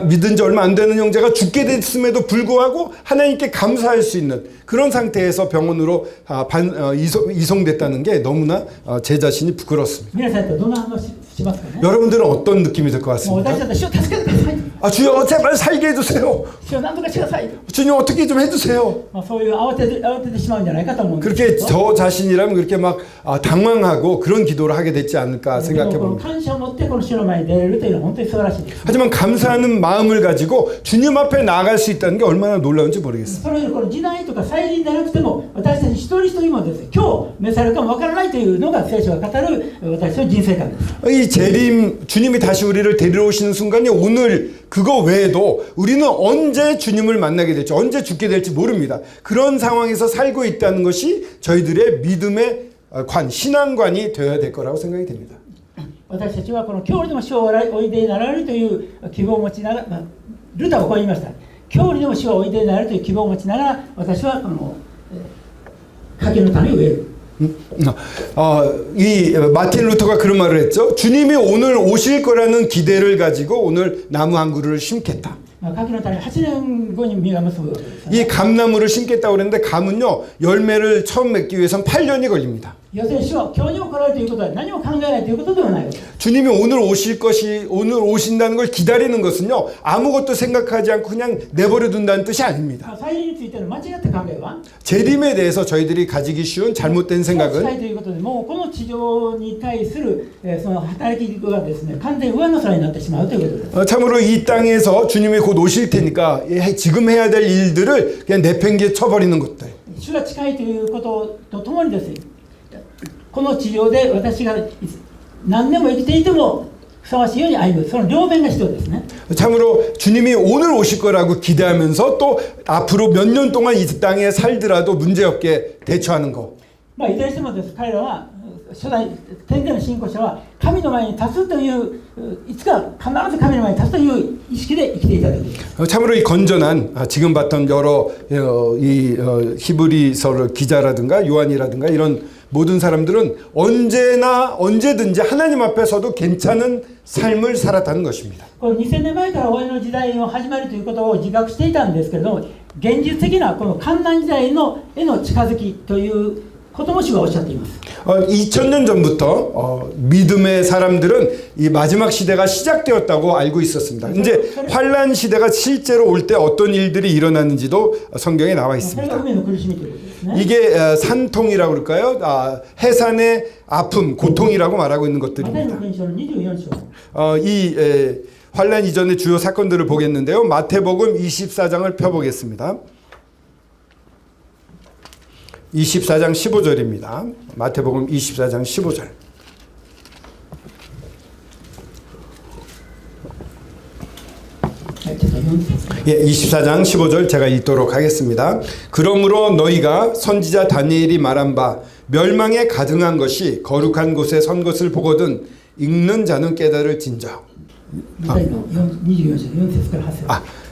Speaker 2: 믿은 지 얼마 안 되는 형제가 죽게 됐음에도 불구하고 하나님께 감사할 수 있는 그런 상태에서 병원으로 이송됐다는 게 너무나 제 자신이 부끄럽습니다.
Speaker 1: 皆さんとどんな話しますかね。
Speaker 2: 여러분들은 어떤 느낌이 들 것
Speaker 1: もう
Speaker 2: 같습니까?
Speaker 1: 私だったら主を助けてください。
Speaker 2: 아, 주여 제발 살게 해주세요.
Speaker 1: 主を何とかしてください。
Speaker 2: 주님 어떻게 좀 해주세요.
Speaker 1: そういう慌ててしまうんじゃないかと思うんですけ
Speaker 2: 그렇게
Speaker 1: ど。
Speaker 2: 저 자신이라면 그렇게 막 당황하고 그런 기도를 하게 됐지 않을까
Speaker 1: でも
Speaker 2: 생각해
Speaker 1: この
Speaker 2: 봅니다.
Speaker 1: 感謝を持ってこの主の前に出れるというのは本当に素晴らしいです。
Speaker 2: 하지만 감사하는 마음을 가지고 주님 앞에 나아갈 수 있다는 게 얼마나 놀라운지 모르겠습니다.
Speaker 1: そのようにこの時代とか再臨でなくても私たち一人一人もですね、今日召されるかもわからないというのが聖書が語る私の人生観です。
Speaker 2: 이 재림, 주님이 다시 우리를 데리러 오시는 순간이 오늘 그거 외에도 우리는 언제 주님을 만나게 될지 언제 죽게 될지 모릅니다. 그런 상황에서 살고 있다는 것이 저희들의 믿음의 신앙관이 되어야 될 거라고 생각이 됩니다.
Speaker 1: 私たちはこの今日にでも主をおいでになられるという希望を持ちながら、ルタはこう言いました。今日にでも主はおいでになられるという希望を持ちながら私はこの柿の種を植える。
Speaker 2: 이 마틴 루터가 그런 말을 했죠. 주님이 오늘 오실 거라는 기대를 가지고 오늘 나무 한 그루를 심겠다.
Speaker 1: 柿の種8年後に実が結ぶわけです。
Speaker 2: 이 감나무를 심겠다고 그랬는데 감은요 열매를 처음 맺기 위해선 8년이 걸립니다.
Speaker 1: 要するに主は今日にも来られるということは何も考えないということではないわけです。
Speaker 2: 주님이 오늘 오신다는 걸 기다리는 것은요 아무것도 생각하지 않고 그냥 내버려 둔다는 뜻이 아닙니다.
Speaker 1: 再臨についての間違った考えは
Speaker 2: 재림에 대해서 저희들이 가지기 쉬운 잘못된
Speaker 1: 近い
Speaker 2: 생각은
Speaker 1: ということでもうこの地上に対するその働きがですね完全に上の空になってしまうということです。
Speaker 2: 참으로 이 땅에서 주님이 곧 오실 테니까 지금 해야 될 일들을 그냥 내팽개쳐 쳐버리는 것들.
Speaker 1: 主が近いということとともにですねこの地上で私が何年も生きていてもふさわしいように歩むその両面が必要ですね。
Speaker 2: 참으로 주님이 오늘 오실 거라고 기대하면서 또 앞으로 몇 년 동안 이 땅에 살더라도 문제없게 대처하는 거.
Speaker 1: いずれにしてもです彼らは初代天然の信仰者は神の前に立つといういつか必ず神の前に立つという意識で生きていた時です。
Speaker 2: 참으로 이 건전한 지금 봤던 여러 히브리서 기자라든가 요한이라든가 이런 모든 사람들은 언제나 언제든지 하나님 앞에서도 괜찮은 삶을 살았다는 것입니다.
Speaker 1: この2000年前から終わりの時代の始まりということを自覚していたんですけれども、現実的なこの観覧時代への近づきということも主がおっしゃっています。
Speaker 2: 2000년 전부터 믿음의 사람들은 이 마지막 시대가 시작되었다고 알고 있었습니다. 이제 환란 시대가 실제로 올 때 어떤 일들이 일어나는지도 성경에 나와
Speaker 1: それ
Speaker 2: 있습니다.
Speaker 1: が海の苦しみということですね。
Speaker 2: 이게 산통이라고 그럴까요? 해산의 아픔, 고통이라고 말하고 있는
Speaker 1: マタイの
Speaker 2: 것들입니다.
Speaker 1: 福音書の24章。
Speaker 2: 이 환란 이전의 주요 사건들을 보겠는데요. 마태복음 24장을 펴보겠습니다. 24장 15절입니다. 마태복음 24장 15절. 예, 24장 15절 제가 읽도록 하겠습니다. 그러므로 너희가 선지자 다니엘이 말한 바 멸망에 가증한 것이 거룩한 곳에 선 것을 보거든 읽는 자는 깨달을진저.
Speaker 1: マタイの24章4節から8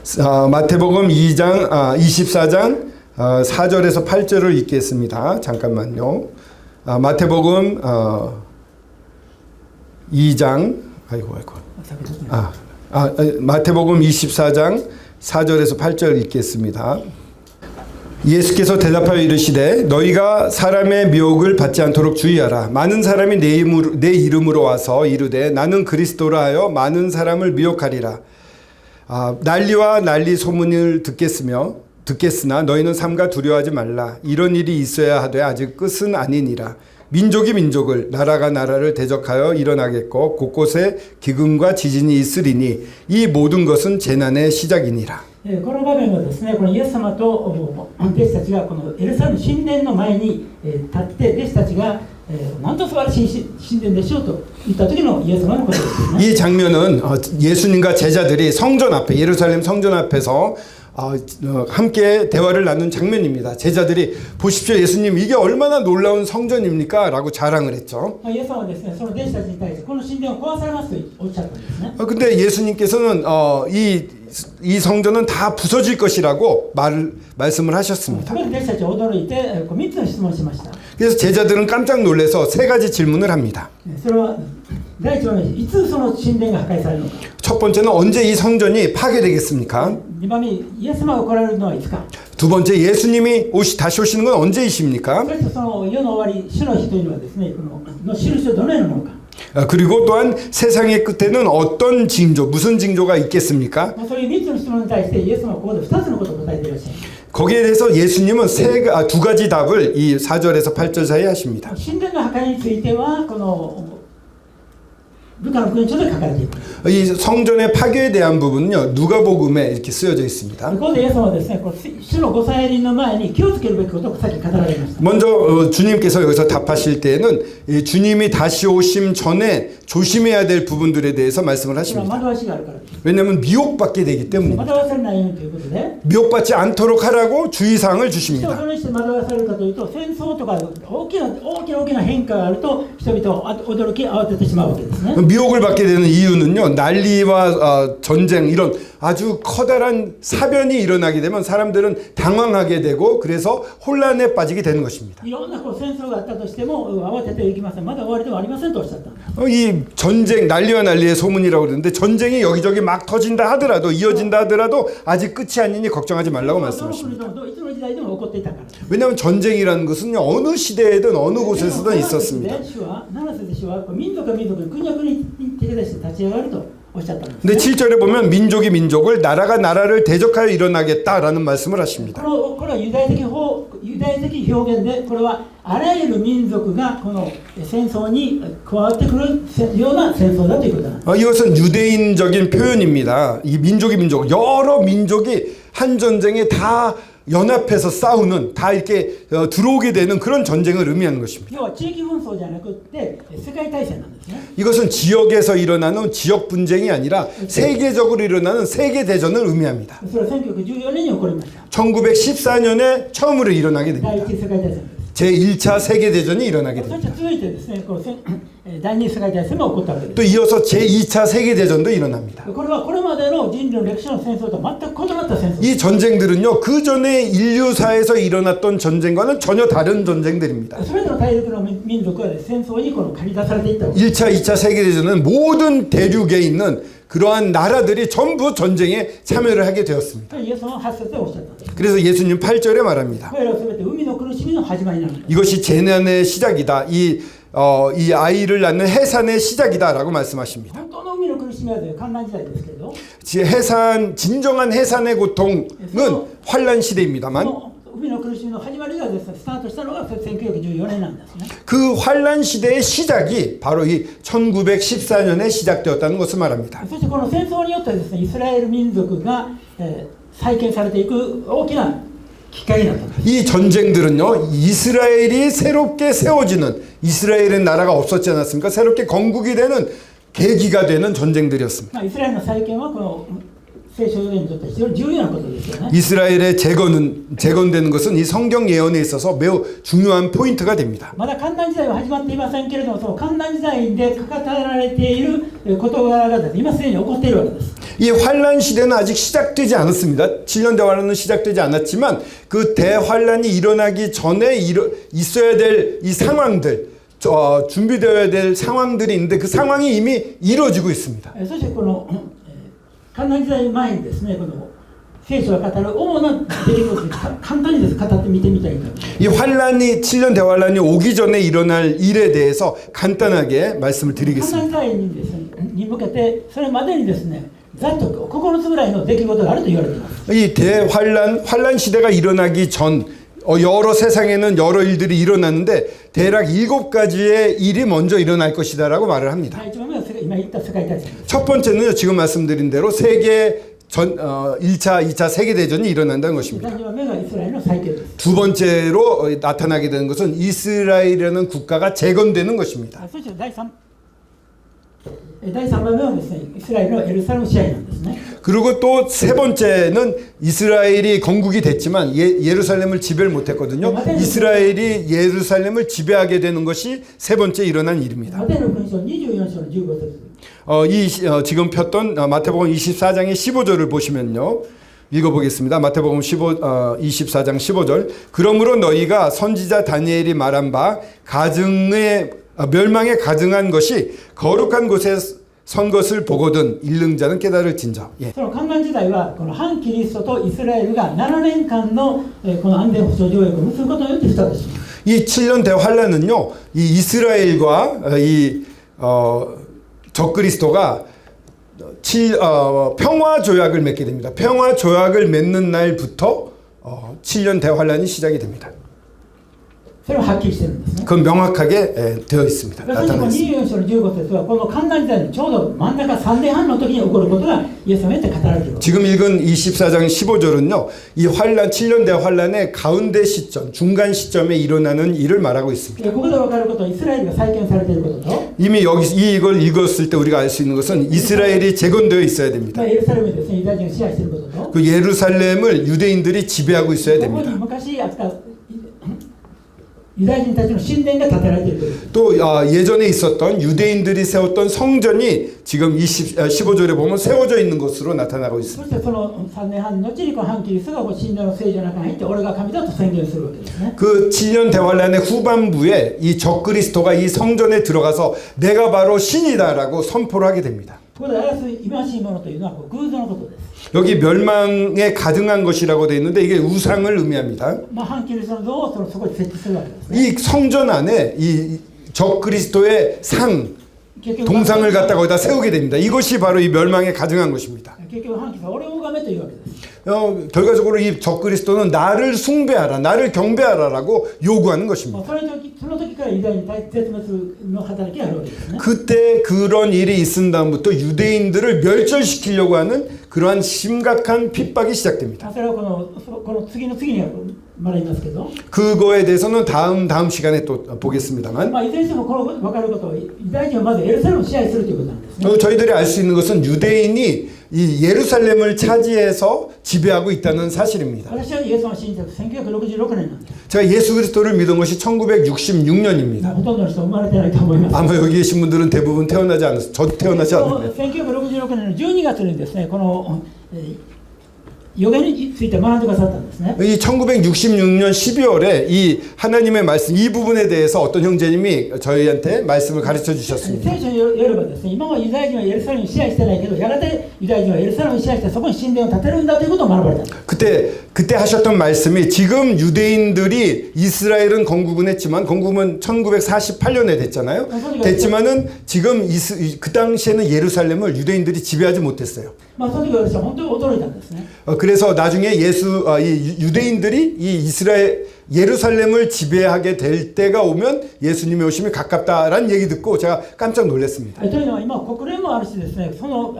Speaker 1: 節。
Speaker 2: 마태복음 2장 24장 4절에서 8절을 읽겠습니다. 잠깐만요. 마태복음 2장 마태복음 24장 4절에서 8절 읽겠습니다. 예수께서 대답하여 이르시되 너희가 사람의 미혹을 받지 않도록 주의하라. 많은 사람이 내 이름으로 와서 이르되 나는 그리스도라 하여 많은 사람을 미혹하리라. 난리와 난리 소문을 듣겠으나 너희는 삼가 두려워하지 말라. 이런 일이 있어야 하되 아직 끝은 아니니라. 민족이 민족을 나라가 나라를 대적하여 일어나겠고 곳곳에 기근과 지진이 있으리니 이 모든 것은 재난의 시작이니라.
Speaker 1: この場面はですね、このイエス様と弟子たちがこのエルサレム神殿の前に立って弟子たちがなんと素晴らしい神殿でしょうと言った時のイエス様のことですね。
Speaker 2: 이 장면은 예수님과 제자들이 성전 앞에 예루살렘 성전 앞에서 함께 대화를 나눈 장면입니다. 제자들이 보십시오 예수님 이게 얼마나 놀라운 성전입니까? 라고 자랑을 했죠.
Speaker 1: イエス様はですね、その弟子たちに対してこの神殿を壊されますとおっしゃったんですね。
Speaker 2: 근데 예수님께서는 이 성전은 다 부서질 것이라고 말씀을 하셨습니다.
Speaker 1: そこで弟子たちは驚いて3つの質問をしました。
Speaker 2: 그래서 제자들은 깜짝 놀라서 세 가지 질문을 합니다.
Speaker 1: それは第一番目、いつその神殿が破壊されるのか。
Speaker 2: 첫 번째는 언제 이 성전이 파괴되겠습니까?
Speaker 1: 2番目、イエス様が来られるのはいつか。
Speaker 2: 두 번째 예수님이 다시 오시는 건 언제이십니까?
Speaker 1: そしてその世の終わり、主の日というのはですね、この印はどのようなものか。
Speaker 2: 그리고 또한 세상의 끝에는 어떤 징조, 무슨 징조가 있겠습니까?
Speaker 1: そういう3つの質問に対してイエス様はここで2つのことを答えていらっしゃいます。
Speaker 2: 거기에 대해서 예수님은 두 가지 답을 이 4절에서 8절 사이에 하십니다.
Speaker 1: 神殿の破壊についてはこのルカの福音書で書かれています。
Speaker 2: 이 성전의 파괴에 대한 부분은요 누가복음에 이렇게 쓰여져 있습니다.
Speaker 1: ここでイエス様はですね、主のご再臨の前に気をつけるべきことをさっき語られました。
Speaker 2: 먼저 주님께서 여기서 답하실 때에는 주님이 다시 오심 전에 조심해야 될 부분들에 대해서 말씀을
Speaker 1: それは
Speaker 2: 하십니다.
Speaker 1: 惑わしがあるからです。
Speaker 2: 왜냐하면 미혹받게 되기 때문입니다.
Speaker 1: 惑わされないようにということで、
Speaker 2: 미혹받지 않도록 하라고 주의사항을
Speaker 1: 人を
Speaker 2: 주십니다.
Speaker 1: どのようにして惑わされるかというと、戦争とか大きな変化があると人々は驚き慌ててしまうわけですね。
Speaker 2: 미혹을 받게 되는 이유는요 난리와 전쟁 이런 아주 커다란 사변이 일어나게 되면 사람들은 당황하게 되고 그래서 혼란에 빠지게 되는 것입니다.
Speaker 1: いろんな戦争があったとしても慌ててはいきません。まだ終わりではありませんとおっしゃったんです。
Speaker 2: 이 전쟁 난리와 난리의 소문이라고 그러는데 전쟁이 여기저기 막 터진다 하더라도 이어진다 하더라도 아직 끝이 아니니 걱정하지 말라고
Speaker 1: どの
Speaker 2: 말씀하십니다.
Speaker 1: 国でもいつの時代でも起こっていたからです。
Speaker 2: 왜냐하면 전쟁이라는 것은요 어느 시대에든 어느 곳에서든 있었습니다.
Speaker 1: 主は7節で主は民族が民族に国は国に手出して立ち上がるとおっしゃったんです。
Speaker 2: 근데 7절에 보면 민족이 민족을 나라가 나라를 대적하여 일어나겠다라는 말씀을 하십니다.
Speaker 1: これはユダヤ的表現で、これはあらゆる民族がこの戦争に加わってくるような戦争だということなんです。
Speaker 2: 이것은 유대인적인 표현입니다. 이 민족이 민족, 여러 민족이 한 전쟁에 다 연합해서 싸우는, 다 이렇게 들어오게 되는 그런 전쟁을 의미하는 것입니다.
Speaker 1: 要は地域紛争じゃなくて世界大戦なんですね。
Speaker 2: 이것은 지역에서 일어나는 지역 분쟁이 아니라 세계적으로 일어나는 세계 대전을 의미합니다.
Speaker 1: それは1914年に起こりました。
Speaker 2: 1914년에 처음으로 일어나게
Speaker 1: 第
Speaker 2: 됩니다.
Speaker 1: 一次世界大戦です。
Speaker 2: 제1차 세계대전이 일어나게
Speaker 1: そ
Speaker 2: 됩니다.
Speaker 1: して続いてですね、この第二次世界大戦も起こったわけです。
Speaker 2: 또 이어서 제2차 세계대전도 일어납니다.
Speaker 1: これはこれまでの人類の歴史の戦争と全く異なった戦争です。
Speaker 2: 이 전쟁들은요, 그 전에 인류사에서 일어났던 전쟁과는 전혀 다른 전쟁들입니다.
Speaker 1: それぞれの大陸の民族は、ね、戦争にこの駆り出されていったわけです。
Speaker 2: 1차, 2차 세계대전은 모든 대륙에 있는 그러한 나라들이 전부 전쟁에 참여를 하게 되었습니다.
Speaker 1: イエス様は8節でおっしゃったんです。
Speaker 2: 그래서 예수님 8절에 말합니다.
Speaker 1: これらは全て海の苦しみの始まりなんだ。
Speaker 2: 이것이 재난의 시작이다. 이 아이를 낳는 해산의 시작이다라고 말씀하십니다.
Speaker 1: 本当の海の苦しみは観覧時代ですけれど、
Speaker 2: 진정한 해산의 고통은 환란 시대입니다만
Speaker 1: この海の苦しみの始まりがですね、スタートしたのが1914年なんですね。
Speaker 2: 그 환란 시대의 시작이 바로 이 1914년에 시작되었다는 것을 말합니다.
Speaker 1: そしてこの戦争によってですね、イスラエル民族が、再建されていく大きなきっかけになったんです。
Speaker 2: 이 전쟁들은요, 이스라엘이 새롭게 세워지는, 이스라엘의 나라가 없었지 않았습니까? 새롭게 건국이 되는 계기가 되는 전쟁들이었습니다.
Speaker 1: イスラエルの再建はこの聖書預言にとって非常に重要なことですよね。
Speaker 2: 이스라엘의 재건되는 것은 이 성경 예언에 있어서 매우 중요한 포인트가 됩니다.
Speaker 1: まだ観覧時代は始まっていませんけれども、その観覧時代で語られている事柄がですね、今すでに起こっているわけです。
Speaker 2: 이 환란 시대는 아직 시작되지 않았습니다. 7년 대환란은 시작되지 않았지만 그 대환란이 일어나기 전에 있어야 될 이 상황들, 준비되어야 될 상황들이 있는데 그 상황이 이미 이루어지고 있습니다.
Speaker 1: そしてこの観覧時代前にですね、この聖書が語る主な出来事に簡単にです語ってみてみたいと思います。
Speaker 2: 이 환란이 7년 대환란이 오기 전에 일어날 일에 대해서 간단하게 말씀을
Speaker 1: 観覧
Speaker 2: 드리겠습니다.
Speaker 1: 時代にですね、に向けてそれまでにですね、ざっと9つぐらいの出来事があると言われています。
Speaker 2: 이 환란 시대가 일어나기 전 여러 세상에는 여러 일들이 일어났는데 대략 7가지의 일이 먼저 일어날 것이다라고 말을 합니다.
Speaker 1: 第一番目は今言った世界大戦です。
Speaker 2: 첫 번째는요, 지금 말씀드린 대로 1차, 2차 세계대전이 일어난다는 것입니다.
Speaker 1: 第二番目がイスラエルの再建です。
Speaker 2: 두 번째로 나타나게 되는 것은 이스라엘이라는 국가가 재건되는 것입니다.
Speaker 1: そして第3番目はですね、イスラエルのエルサレム支配なんですね。
Speaker 2: 그리고 또 세 번째는 이스라엘이 건국이 됐지만 예루살렘을 지배를 못했거든요. 이스라엘이 예루살렘을 지배하게 되는 것이 세 번째 일어난 일입니다.
Speaker 1: マタイの福音書24章の15節。
Speaker 2: 지금 폈던 마태복음 24장의 15절을 보시면요. 읽어보겠습니다. 마태복음 24장 15절. 그러므로 너희가 선지자 다니엘이 말한 바 멸망에 가증한 것이 거룩한 곳에 선 것을 보거든 읽는 자는 깨달을진저. 예.
Speaker 1: その観覧時代はこの反キリストとイスラエルが7年間のこの安全保障条約を結ぶことによってスタートします。
Speaker 2: 이 7년 대환란은요, 이 이스라엘과 적그리스도가 평화 조약을 맺게 됩니다. 평화 조약을 맺는 날부터 7년 대환란이 시작이 됩니다.
Speaker 1: それははっきりしてるんですね。
Speaker 2: 그건 명확하게 되어 있습니다.
Speaker 1: そしてこの
Speaker 2: 나타나 있습니다.
Speaker 1: 24章の15節はこの観覧時代のちょうど真ん中3年半の時に起こることがイエス様によって語られている。
Speaker 2: 지금 읽은 24장 15절은요, 이 환란 7년 대환란의 가운데 시점, 중간 시점에 일어나는 일을 말하고 있습니다.
Speaker 1: ここで分かることはイスラエルが再建されていることと、
Speaker 2: 이미 이걸 읽었을 때 우리가 알 수 있는 것은 이스라엘이 재건되어 있어야 됩니다.
Speaker 1: エルサレムでですね、ユダヤ人が支配していることと、
Speaker 2: 그 예루살렘을 유대인들이 지배하고 있어야
Speaker 1: ここに
Speaker 2: 됩니다.
Speaker 1: 昔あったユダヤ人たちの神殿が建てられているという。
Speaker 2: 또 예전에 있었던 유대인들이 세웠던 성전이 지금 15절에 보면 세워져 있는 것으로 나타나고
Speaker 1: そ
Speaker 2: 있습니다.
Speaker 1: してその3年半の後にこの反キリストが神殿の聖女の中に入って俺が神だと宣言するわけですね。
Speaker 2: 그 7년 대환란의 후반부에 이 적그리스도가 이 성전에 들어가서 내가 바로 신이다라고 선포를 하게 됩니다.
Speaker 1: ここで表す忌しいものというのは偶像のことです。
Speaker 2: 여기 멸망에 가증한 것이라고 되어 있는데 이게 우상을 의미합니다.
Speaker 1: 反キリストの像をそこに設置するわけですね。
Speaker 2: 이 성전 안에 이 적그리스도의 동상을 갖다가 거기다 세우게 됩니다. 이것이 바로 이 멸망에 가증한 것입니다.
Speaker 1: 結局反キリストは俺を拝めというわけです。
Speaker 2: 결과적으로 이 적그리스도는 나를 숭배하라, 나를 경배하라라고 요구하는 것입니다.
Speaker 1: その時からユダヤ人に絶滅の働きがあるわけですね。
Speaker 2: 그때 그런 일이 있은 다음부터 유대인들을 멸절시키려고 하는 그러한 심각한 핍박이 시작됩니다.
Speaker 1: それはこの次の次に말이ますけど、
Speaker 2: 그거에 대해서는 다음 시간에 또 보겠습니다만
Speaker 1: いずれにしてもこの分かることはユダヤ人はまずエルサレムを支配するということなんですね。
Speaker 2: 저희들이 알 수 있는 것은 유대인이 이 예루살렘을 차지해서 지배하고 있다는 사실입니다.
Speaker 1: 私はイエス様を信じた1966年なんです。
Speaker 2: 제가 예수 그리스도를 믿은 것이 1966년입니다.
Speaker 1: ほとんどの人は生まれてないと思います。
Speaker 2: 아마 여기 계신 분들은 대부분 태어나지 않았어요. 저도 태어나지 않았는데.
Speaker 1: 1966年の12月にですね、この予言について学んでくださったんですね。
Speaker 2: 이 1966년 12월에 이 하나님의 말씀 이 부분에 대해서 어떤 형제님이 저희한테 말씀을 가르쳐 주셨습니다.
Speaker 1: 聖書によればですね、今はユダヤ人はエルサレムに支配してないけど、やがてユダヤ人はエルサレムに支配してそこに神殿を建てるんだということを学ばれたんです。
Speaker 2: 그때 하셨던 말씀이 지금 유대인들이 이스라엘은 건국은 했지만 건국은 1948년에 됐잖아요. 됐지만은 지금 그 당시에는 예루살렘을 유대인들이 지배하지 못했어요.
Speaker 1: まあその時私は本当に驚いたんですね。
Speaker 2: 그래서 나중에 이 유대인들이 이 이스라엘 예루살렘을 지배하게 될 때가 오면 예수님의 오심이 가깝다라는 얘기 듣고 제가 깜짝 놀랐습니다.
Speaker 1: というのは今国連もあるしですね、その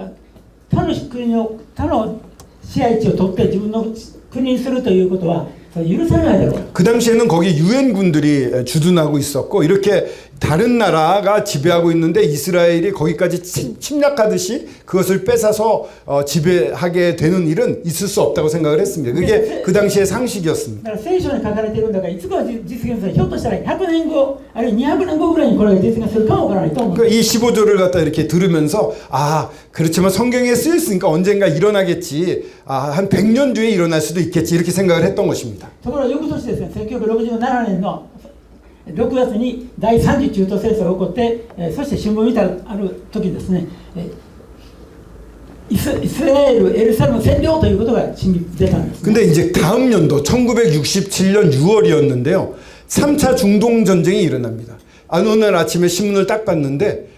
Speaker 1: 他の国の他の支配地を取って自分の国にするということは許されないだろう。
Speaker 2: 그 당시에는 거기 유엔군들이 주둔하고 있었고 이렇게 다른 나라가 지배하고 있는데 이스라엘이 거기까지 침략하듯이 그것을 뺏어서 지배하게 되는 일은 있을 수 없다고 생각을 했습니다. 그게 그 당시의 상식이었습니다.
Speaker 1: だから聖書に書かれているんだからいつかは実現する。ひょっとしたら100年後あるいは200年後ぐらいにこれが実現するかもわからないと思う。
Speaker 2: 이 15조를 갖다 이렇게 들으면서 아 그렇지만 성경에 쓰였으니까 언젠가 일어나겠지. 한 100년 뒤에 일어날 수도 있겠지 이렇게 생각을 했던 것입니다.
Speaker 1: ところが翌年ですね、1967年の6月に第3次中東戦争が起こって、そして新聞見たある時ですね、イスラエル、エルサレム占領ということが真に出たんです、ね。
Speaker 2: 근데 이제 다음 연도 1967년 6월이었는데요. 3차 중동 전쟁이 일어납니다. 어느 날 아침에 신문을 딱 봤는데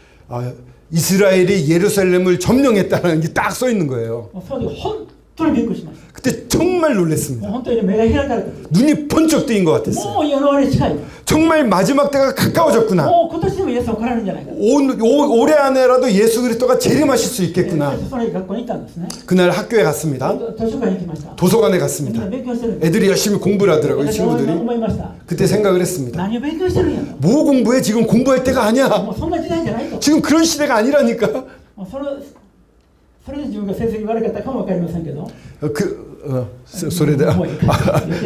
Speaker 2: 이스라엘이 예루살렘을 점령했다는 게 딱 써 있는 거예요.
Speaker 1: その時本当にびっくりしました。
Speaker 2: 그때 정말 놀랐습니다.
Speaker 1: 本当に目が開かれた。
Speaker 2: 눈이 번쩍 뜨인 것 같았어요.
Speaker 1: もう世の終わり近い。
Speaker 2: 정말 마지막 때가 가까워졌구나.
Speaker 1: もう今年でもイエスは来られるんじゃないか。
Speaker 2: 올해 안에라도 예수 그리스도가 재림하실 수 있겠구나.
Speaker 1: その学校に行ったんですね。
Speaker 2: 그날 학교에 갔습니다.
Speaker 1: 図書館に行きました。
Speaker 2: 도서관에 갔습니다.
Speaker 1: 勉強してるんです。
Speaker 2: 애들이 열심히 공부를 하더라고요.
Speaker 1: 私は
Speaker 2: 친구들이.
Speaker 1: 思いました。
Speaker 2: 그때 생각을 했습니다.
Speaker 1: 何を勉強してるんやと。
Speaker 2: 뭐 공부해? 지금 공부할 때가 아니야.
Speaker 1: もうそんな時代じゃないと。
Speaker 2: 지금 그런 시대가 아니라니까.
Speaker 1: もうそれで自分が成績悪かったかも分かりませんけど。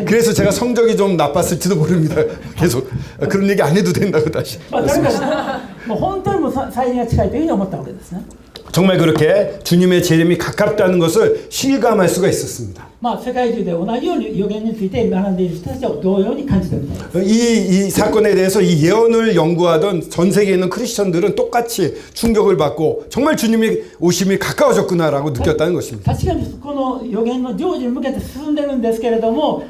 Speaker 2: 그래서 제가 성적이 좀 나빴을지도 모릅니다. 계속 그런 얘기 안 해도 된다고 다시.
Speaker 1: まあ、誰かもう本当にもう再臨が近いというふうに思ったわけですね。
Speaker 2: 정말 그렇게 주님의 재림이 가깝다는 것을 실감할 수가 있었습니다.
Speaker 1: まあ、世界中で同じように予言について学んでいる人たちは同様に感じているみたいです。
Speaker 2: 이 사건에 대해서 이 예언을 연구하던 전 세계에 있는 크리스천들은 똑같이 충격을 받고 정말 주님의 오심이 가까워졌구나라고 느꼈다는 것입니다.
Speaker 1: 確かにこの予言の成就に向けて進んでるんですけれども、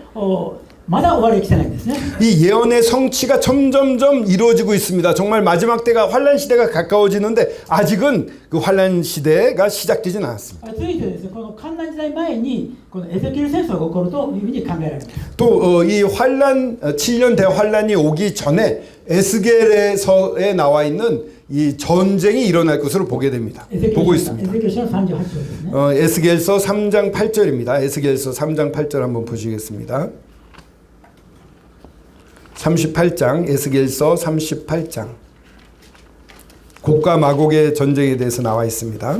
Speaker 1: まだ終わりが来てないんですね。
Speaker 2: 이 예언의 성취가 점점점 이루어지고 있습니다. 정말 마지막 때가 환란 시대가 가까워지는데 아직은 그 환란 시대가 시작되지는 않았습니다.
Speaker 1: 続いてですね、この観覧時代前にこのエゼキエル戦争が起こるというふうに考えられます。
Speaker 2: 또 이 환란 7년 대환란이 오기 전에 에스겔에서에 나와 있는 이 전쟁이 일어날 것으로 보게 됩니다. 보고 있습니다.
Speaker 1: 에zekiel 38장ですね。
Speaker 2: 에스겔서 3장 8절입니다. 에스겔서 3장 8절 한번 보시겠습니다. 38장 에스겔서 38장 곡과 마곡의 전쟁에 대해서 나와 있습니다.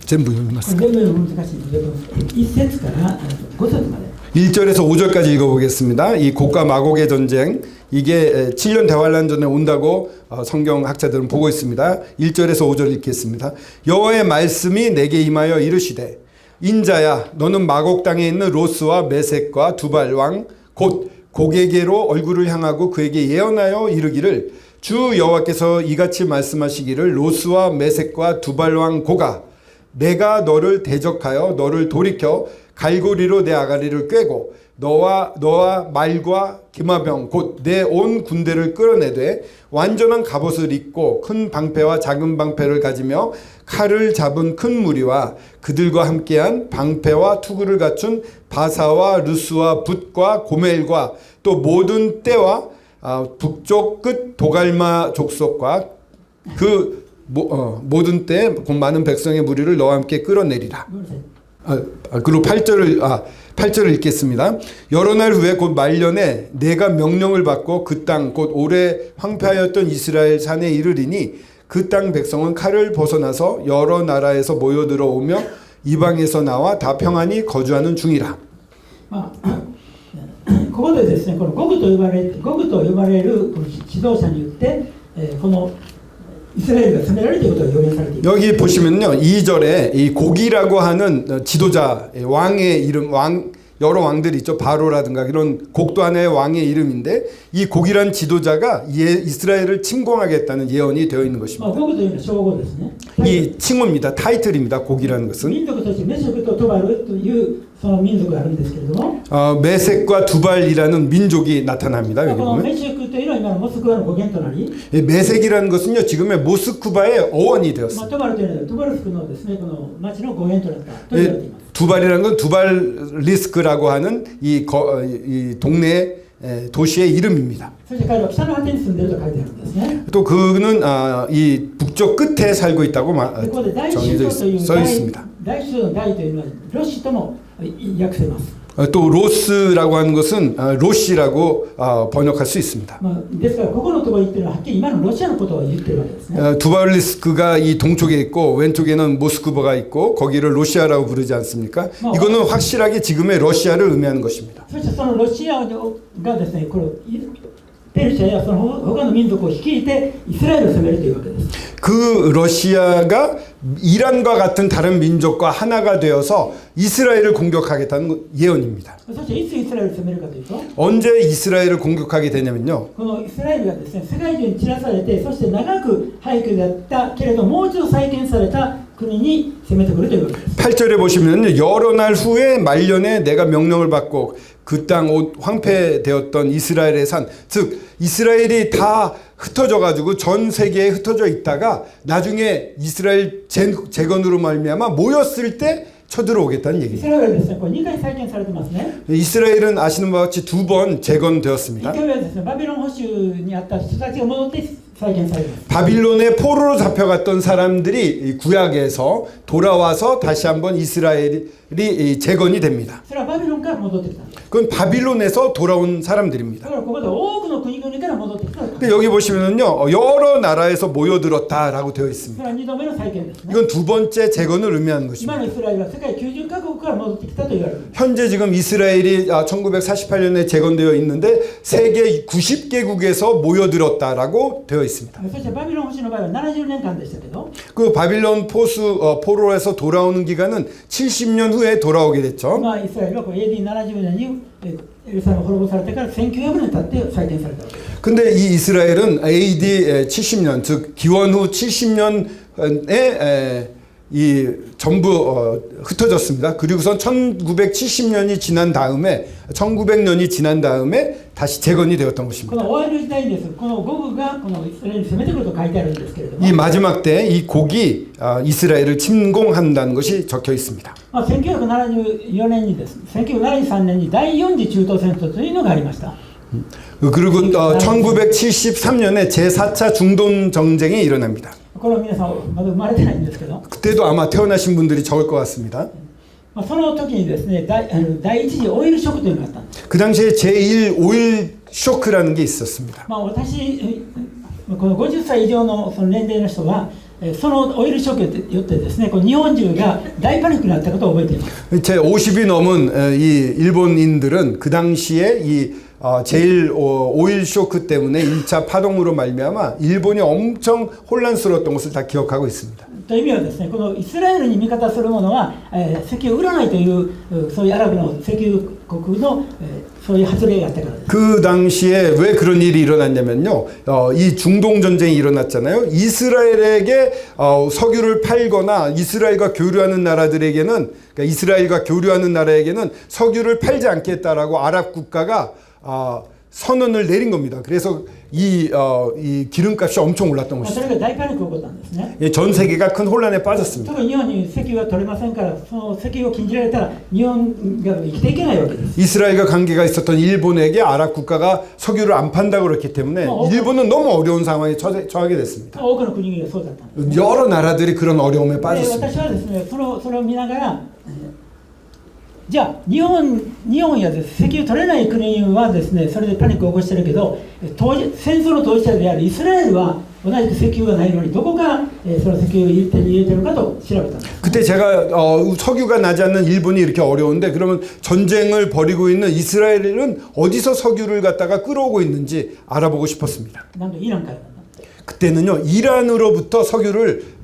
Speaker 2: 전부 읽어놨습니다.
Speaker 1: 全部難しいんですけど、1節から5節まで。
Speaker 2: 1절에서 5절까지 읽어보겠습니다. 이 곡과 마곡의 전쟁 이게 7년 대환란 전에 온다고 성경학자들은 보고 있습니다. 1절에서 5절 읽겠습니다. 여호와의 말씀이 내게 임하여 이르시되 인자야 너는 마곡 땅에 있는 로스와 메섹과 두발 왕 곧 곡에게로 얼굴을 향하고 그에게 예언하여 이르기를 주 여호와께서 이같이 말씀하시기를 로스와 메섹과 두발 왕 고가 내가 너를 대적하여 너를 돌이켜 갈고리로 내 아가리를 꿰고 너와 말과 기마병 곧 내 온 군대를 끌어내되 완전한 갑옷을 입고 큰 방패와 작은 방패를 가지며 칼을 잡은 큰 무리와 그들과 함께한 방패와 투구를 갖춘 바사와 르스와 붓과 고멜과 또 모든 떼와 북쪽 끝 도갈마 족속과 그 모든 때 많은 백성의 무리를 너와 함께 끌어내리라. 그리고 8절을 읽겠습니다. 여러 날 후에 곧 말년에 내가 명령을 받고 그 땅 곧 오래 황폐하였던 이스라엘 산에 이르리니 그 땅 백성은 칼을 벗어나서 여러 나라에서 모여들어 오며 이방에서 나와 다 평안히 거주하는 중이라.
Speaker 1: まあ、ここでですね、このゴグと呼ばれるこの指導者によって、このイスラエルが攻められるということが予言されています。
Speaker 2: 여기 보시면요, 2절에 이 고기라고 하는 지도자, 왕의 이름, 여러 왕들이 있죠. 바로라든가 이런 곡도 하나의 왕의 이름인데 이 고기란 지도자가 이스라엘을 침공하겠다는 예언이 되어 있는
Speaker 1: まあ、
Speaker 2: 것입니다.
Speaker 1: ゴグというのは称号ですね。
Speaker 2: 이 칭호입니다. 타이틀입니다. 고기라는 것은.
Speaker 1: 民族としてメショクとトバルというその民族があるんですけれども、
Speaker 2: 메색과 두발이라는 민족이 나타납니다.
Speaker 1: こ
Speaker 2: 여기
Speaker 1: の
Speaker 2: 보면.
Speaker 1: メショクというのは今のモスクワの語源となり、
Speaker 2: 이 메색이라는 것은요, 지금의 모스크바의 어원이
Speaker 1: まあ、
Speaker 2: 되었습니다.
Speaker 1: トバルというのはトバルスクのですね、この町の語源となったと言われています。
Speaker 2: 두발이라는 건 두발리스크라고 하는 이 동네 도시의 이름입니다.
Speaker 1: そして彼は北の果てに住んでいると書いてあるんですね。
Speaker 2: 또 그는 이 북쪽 끝에 살고 있다고
Speaker 1: でここで大首
Speaker 2: 정해져
Speaker 1: 都という
Speaker 2: 써 있습니다.
Speaker 1: 大首都の大というのはロシとも訳せます。
Speaker 2: 또 로스라고 하는 것은 로시라고 번역할 수 있습니다.
Speaker 1: まあ、ですからここのところに言ってるのははっきり今のロシアのことを言ってるわけですね。
Speaker 2: 두발리스크가 이 동쪽에 있고 왼쪽에는 모스크바가 있고 거기를 로시아라고 부르지 않습니까? 이거는 확실하게 지금의 러시아를 의미하는 것입니다.
Speaker 1: そしてそのロシアがですね、これペルシャやその他の民族を率いてイスラエルを攻めるというわけです。
Speaker 2: 그 러시아가 이란과 같은 다른 민족과 하나가 되어서 이스라엘을 공격하겠다는 예언입니다.
Speaker 1: そしていつイスラエルを攻めるかというと、
Speaker 2: 언제 이스라엘을 공격하게 되냐면요.
Speaker 1: このイスラエルがですね、世界中に散らされて、そして長く廃墟だったけれどもう一度再建された国に攻めてくるというわけです。
Speaker 2: 8절에 보시면 여러 날 후에 말년에 내가 명령을 받고 그 땅 황폐되었던 이스라엘의 산, 즉 이스라엘이 다 흩어져 가지고 전 세계에 흩어져 있다가 나중에 이스라엘 재건으로 말미암아 모였을 때 쳐들어오겠다는
Speaker 1: イ
Speaker 2: 얘기입니다.
Speaker 1: スラエルはですね、これ2回再建されてますね。
Speaker 2: 이스라엘은 아시는 바와 같이 2번
Speaker 1: 1
Speaker 2: 재건되었습니다.
Speaker 1: 回はですね、バビロン保守にあった人たちが戻って再建されます。
Speaker 2: 바빌론의 포로로 잡혀갔던 사람들이 구약에서 돌아와서 다시 한번 이스라엘이 재건이 됩니다.
Speaker 1: それはバビロンから戻ってきた。
Speaker 2: 그건 바빌론에서 돌아온 사람들입니다.
Speaker 1: だからここで多くの国々から戻ってきた。
Speaker 2: 근데 여기 보시면은요, 여러 나라에서 모여들었다라고 되어
Speaker 1: そ
Speaker 2: 있습니다.
Speaker 1: れは2度目の再建ですね。
Speaker 2: 이건 두 번째 재건을 의미하는
Speaker 1: 今
Speaker 2: 것입니다.
Speaker 1: のイスラエルは世界90カ国から戻ってきたと言われる。
Speaker 2: 현재 지금 이스라엘이 1948년에 재건되어 있는데 세계 90개국에서 모여들었다라고 되어 있습니다.
Speaker 1: そしてバビロン保守の場合は70年間でしたけど、
Speaker 2: 그 바빌론 포로에서 돌아오는 기간은 70년 후에 돌아오게 됐죠.
Speaker 1: まあイスラエルはこれ AD70 年にエルサレムが滅ぼされてから1900年経って再建されたわけです。
Speaker 2: 근데 이 이스라엘은 AD 70년, 즉 기원 후 70년에 이 전부 흩어졌습니다. 그리고선 1970년이 지난 다음에 1900년이 지난 다음에 다시 재건이 되었던
Speaker 1: こ
Speaker 2: 것입니다.
Speaker 1: の終わりの時代にです、このゴグがこのイスラエルに攻めてくると書いてあるんですけれども、
Speaker 2: 이 마지막 때 이 곡이 이스라엘을 침공한다는 것이 적혀 있습니다.
Speaker 1: まあ、1974年にです、1973年に第4次中東戦争というのがありました。
Speaker 2: 그리고 1973년에 제4차 중동 정쟁이 일어납니다.
Speaker 1: これは皆さんまだ生まれてないんですけど、
Speaker 2: 그때도 아마 태어나신 분들이 적을 것 같습니다.
Speaker 1: まあ、その時にですね、第一次オイルショックというのがあったんです。
Speaker 2: 그 당시에 제1 오일 쇼크라는 게 있었습니다.
Speaker 1: まあ、私、この50歳以上のその年齢の人は、そのオイルショックによってですね、この日本中が大パニックになったことを覚えています。
Speaker 2: 제 50이 넘은 이 일본인들은 그 당시에 이 제일 오일 쇼크 때문에 1차 파동으로 말미암아 일본이 엄청 혼란스러웠던 것을 다 기억하고 있습니다.
Speaker 1: という意味はですね、このイスラエルに味方する者は、石油を売らないというそういうアラブの石油国の、そういう発令があったからです。
Speaker 2: 그 당시에 왜 그런 일이 일어났냐면요, 이 중동 전쟁이 일어났잖아요. 이스라엘에게 석유를 팔거나 이스라엘과 교류하는 나라들에게는, 그러니까 이스라엘과 교류하는 나라에게는 석유를 팔지 않겠다라고 아랍 국가가 선언을 내린 겁니다. 그래서 이 기름값이 엄청 올랐던
Speaker 1: そ
Speaker 2: 것이죠.
Speaker 1: れが大パニックが起こったんですね。
Speaker 2: 전 세계가 큰 혼란에 빠졌습니다.
Speaker 1: 特に日本に石油が取れませんから、その石油を禁じられたら日本が生きていけないわけです。
Speaker 2: 이스라엘과 관계가 있었던 일본에게 아랍 국가가 석유를 안 판다고 그랬기 때문에 일본은 너무 어려운 상황에 처하게 됐습니다.
Speaker 1: 多くの国がそうだったんです。
Speaker 2: 여러 나라들이 그런 어려움에
Speaker 1: で
Speaker 2: 빠졌습니다.
Speaker 1: 私はですね、それを見ながら、じゃあ日本やです石油取れない国はですね、それでパニックを起こしてるけど、戦争の当事者であるイスラエルは同じく石油がないのにどこがその石油を手に入れてるかと調べたんです。
Speaker 2: 그때 제가 석유가 나지 않는 일본이 이렇게 어려운데 그러면 전쟁을 벌이고 있는 이스라엘은 어디서 석유를 갖다가 끌어오고 있는지 알아보고 싶었습니다.
Speaker 1: なんとイランからだった。
Speaker 2: 그때는요 이란으로부터 석유를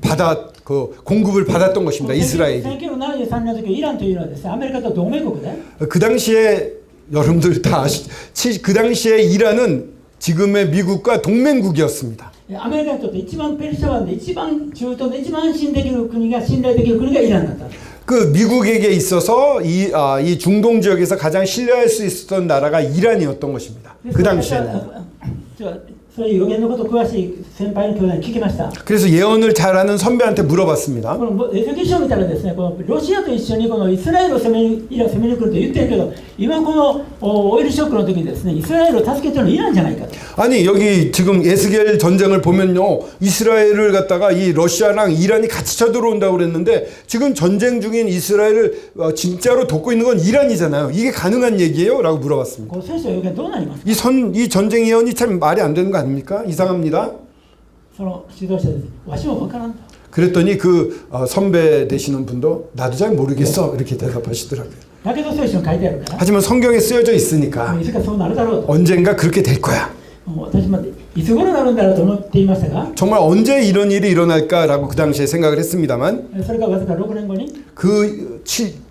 Speaker 2: 공급을 받았던 것입니다. 이스라엘이.
Speaker 1: 1973年の時イランというのはですね、アメリカと同盟国で
Speaker 2: 그 당시에 여러분들 다 그 당시에 이란은 지금의 미국과 동맹국이었습니다.
Speaker 1: アメリカにとって一番ペルシャ湾で一番中東で一番信頼できる国がイランだった。
Speaker 2: 그 미국에게 있어서 이 중동 지역에서 가장 신뢰할 수 있었던 나라가 이란이었던 것입니다. 그 당시에는.
Speaker 1: そういう予言のことを詳しい先輩の兄弟に聞きました。
Speaker 2: 그래서 예언을 잘하는 선배한테 물어봤습니다.
Speaker 1: このエゼキエル書を見たらですね、このロシアと一緒にこのイスラエルを攻めに来ると言ってるけど、今このオイルショックの時にですね、イスラエルを助けてるのはイランじゃないかと。
Speaker 2: 아니 여기 지금 에스겔 전쟁을 보면요 이스라엘을 갖다가 이 러시아랑 이란이 같이 쳐들어온다고 그랬는데 지금 전쟁 중인 이스라엘을 진짜로 돕고 있는 건 이란이잖아요. 이게 가능한 얘기예요? 라고 물어봤습니다.
Speaker 1: この聖書の予言どうなりますか。
Speaker 2: 이 전쟁 예언이 참 말이 안 되는 거 아닙니까? 이상합니다.
Speaker 1: その指導者です。わしもわからんと。
Speaker 2: 그랬더니 그 선배 되시는 분도 나도 잘 모르겠어 이렇게 대답하시더라고요.
Speaker 1: だけど聖書に書いてあるから、
Speaker 2: 하지만 성경에 쓰여져 있으니까
Speaker 1: いつかそうなるだろうと。
Speaker 2: 언젠가 그렇게 될 거야.
Speaker 1: 私もいつ頃なるんだろうと思っていましたが、
Speaker 2: 정말 언제 이런 일이 일어날까라고 그 당시에 생각을 했습니다만
Speaker 1: それがわずか6年後に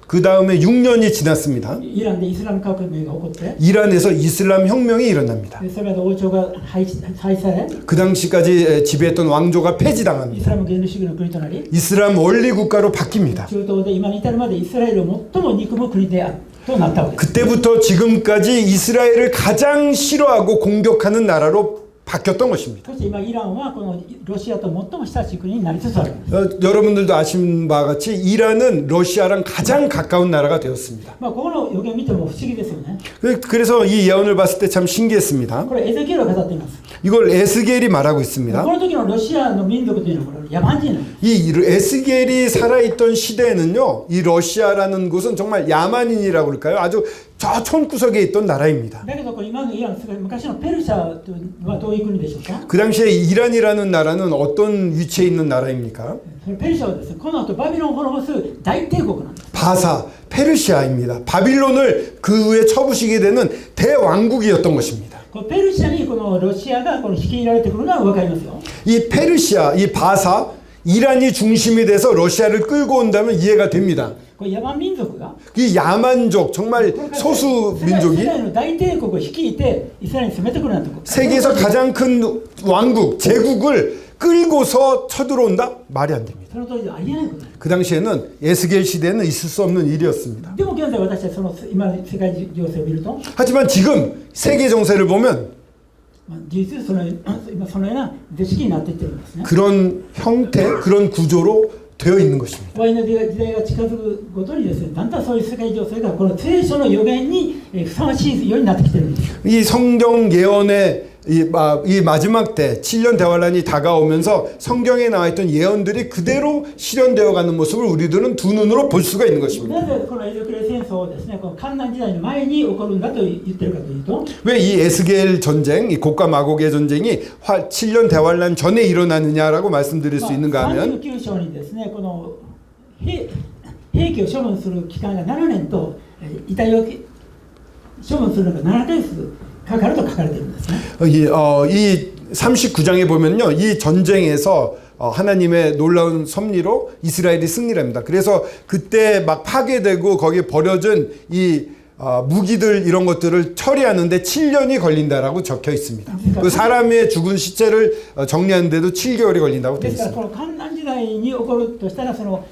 Speaker 2: 그 다음에 6년이 지났습니다.
Speaker 1: イランでイスラム革命が起こって、
Speaker 2: 이란에서 이슬람 혁명이 일어납니다.
Speaker 1: それで王朝が廃止され、
Speaker 2: 그 당시까지 지배했던 왕조가
Speaker 1: イス
Speaker 2: 폐지당합니다.
Speaker 1: ラム原理主義の国となり、
Speaker 2: 이슬람 원리 국가로 바뀝니다.
Speaker 1: 中東で今に至るまでイスラエルを最も憎む国であるとなったわけです。
Speaker 2: 그때부터 지금까지 이스라엘을 가장 싫어하고 공격하는 나라로 바뀌었던 것입니다.
Speaker 1: そして今イランはこのロシアと最も親しい国になりつつあるんです。
Speaker 2: 여러분들도 아시는 바와 같이 이란은 러시아랑 가장 가까운 나라가 되었습니다.
Speaker 1: ここの予言を見ても不思議ですよね。
Speaker 2: 그래서 이 예언을 봤을 때 참 신기했습니다.
Speaker 1: これエゼキエルが語っています。
Speaker 2: 이걸 에스겔이 말하고
Speaker 1: こ
Speaker 2: 있습니다.
Speaker 1: の時のロシアの民族というのはこれ野蛮人なんです。
Speaker 2: 이 에스겔이 살아있던 시대에는요, 이 러시아라는 곳은 정말 야만인이라고 그럴까요? 아주 저 촌구석에 있던 나라입니다.
Speaker 1: だけど今のイラン、昔のペルシャはどういう国でしょうか。
Speaker 2: 그 당시에 이란이라는 나라는 어떤 위치에 있는 나라입니까?
Speaker 1: ペルシャはですね、この後バビロンを滅ぼす大帝国なんです。
Speaker 2: 바사, 페르시아입니다. 바빌론을 그 후에 쳐부시게 되는 대왕국이었던 것입니다.
Speaker 1: このペルシャにこのロシアがこの率いられてくるのは分かりますよ。
Speaker 2: 이 페르시아, 이 바사, 이란이 중심이 돼서 러시아를 끌고 온다면 이해가 됩니다.
Speaker 1: これ野蛮民族が
Speaker 2: 이 야만족, 정말 소수
Speaker 1: 世
Speaker 2: 민족이
Speaker 1: 界の大帝国を率いてイスラエルに攻めてくるなんてこと。
Speaker 2: 세계에서 가장 큰 왕국, 제국을 끌고서 쳐들어온다? 말이 안 됩니다.
Speaker 1: その当時はありえないことです。
Speaker 2: 그 당시에는 에스겔 시대에는 있을 수 없는 일이었습니다.
Speaker 1: でも現在私たちその今の世界情勢を見ると、
Speaker 2: 하지만 지금 세계 정세를 보면
Speaker 1: 事実今そのような図式になっていってるんですね。
Speaker 2: 그런 형태, 그런 구조로 되어 있는 것입니다.
Speaker 1: 終わりの時代が近づくごとにですね、だんだんそういう世界情勢がこの聖書の予言にふさわしいようになってきてるんです。
Speaker 2: 이 성경 예언의 이マ지막 때 7년 대환란이 다가오면서 성경에 나와 있던 예언들이 그대로 실현되어 가는 모습을 우리들은 두 눈으로 볼 수가 있는 것입니다.
Speaker 1: なぜこのエゼキエル戦争をですね、このカンナン時代の前に起こるんだと言ってるかというと、
Speaker 2: 왜 이 에스겔 전쟁, 이 곡과 마곡의 전쟁이 7년 대환란 전에 일어나느냐라고 말씀드릴 수 있는가 하면
Speaker 1: 39章にですね、この兵器を処分する期間が7年と遺体を処分するのが7ヶ月かかると書かれているんですね。
Speaker 2: 이 39장에 보면요, 이 전쟁에서 하나님의 놀라운 섭리로 이스라엘이 승리를 합니다. 그래서 그때 막 파괴되고 거기에 버려진 이 무기들 이런 것들을 처리하는데 7년이 걸린다라고 적혀 있습니다. 그 사람의 죽은 시체를 정리하는데도 7개월이 걸린다고 되어
Speaker 1: ですから
Speaker 2: 있습니다.
Speaker 1: このカンナン時代に起こるとしたら、その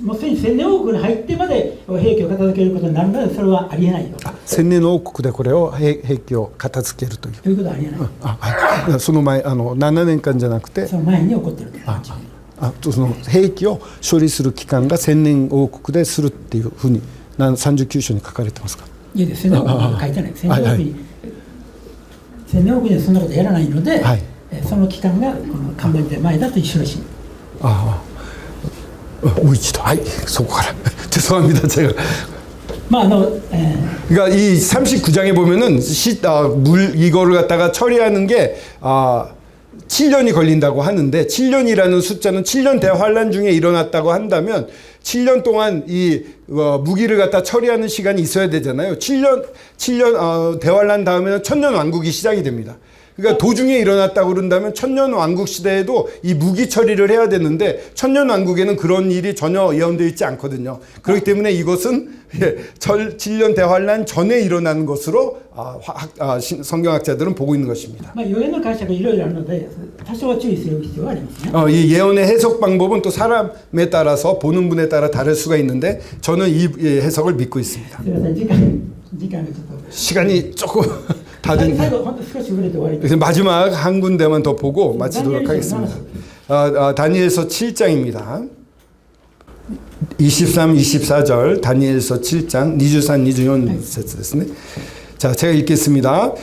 Speaker 1: もうすでに1000年王国に入ってまで兵器を片付けることになるので、それはありえないと。
Speaker 2: 千年王国でこれを兵器を片付けるという。
Speaker 1: ということはありえない。
Speaker 2: その前7年間じゃなくて、
Speaker 1: その前に起こってるという感じ。
Speaker 2: その兵器を処理する期間が千年王国でするっていうふうに39章に書かれてますか。
Speaker 1: いやです、千年王国に書いてない。千年王国にはそんなことやらないので、
Speaker 2: はい、
Speaker 1: その期間がこのカンナン時代前だと一緒らしい。
Speaker 2: もう一度、はい、そこから죄송합니다. 제가 그러니까 이 39장에 보면은 물 이거를 갖다가 처리하는 게 7년이 걸린다고 하는데 7년이라는 숫자는 7년 대환란 중에 일어났다고 한다면 7년 동안 이 무기를 갖다 처리하는 시간이 있어야 되잖아요. 7년 대환란 다음에는 천년 왕국이 시작이 됩니다. 그러니까 도중에 일어났다고 그런다면 천년 왕국 시대에도 이 무기 처리를 해야 되는데 천년 왕국에는 그런 일이 전혀 예언되어 있지 않거든요. 그렇기 때문에 이것은 7년 대환란 전에 일어나는 것으로 성경학자들은 보고 있는 것입니다. 이 예언의 해석 방법은 또 사람에 따라서 보는 분에 따라 다를 수가 있는데 저는 이 해석을 믿고 있습니다. 시간이 조금 다 됐네요. 그래서 마지막 한 군데만 더 보고 마치도록 하겠습니다. 다니엘서 7장입니다. 23, 24절 다니엘서 7장 23, 24節ね. 자, 제가 읽겠습니다.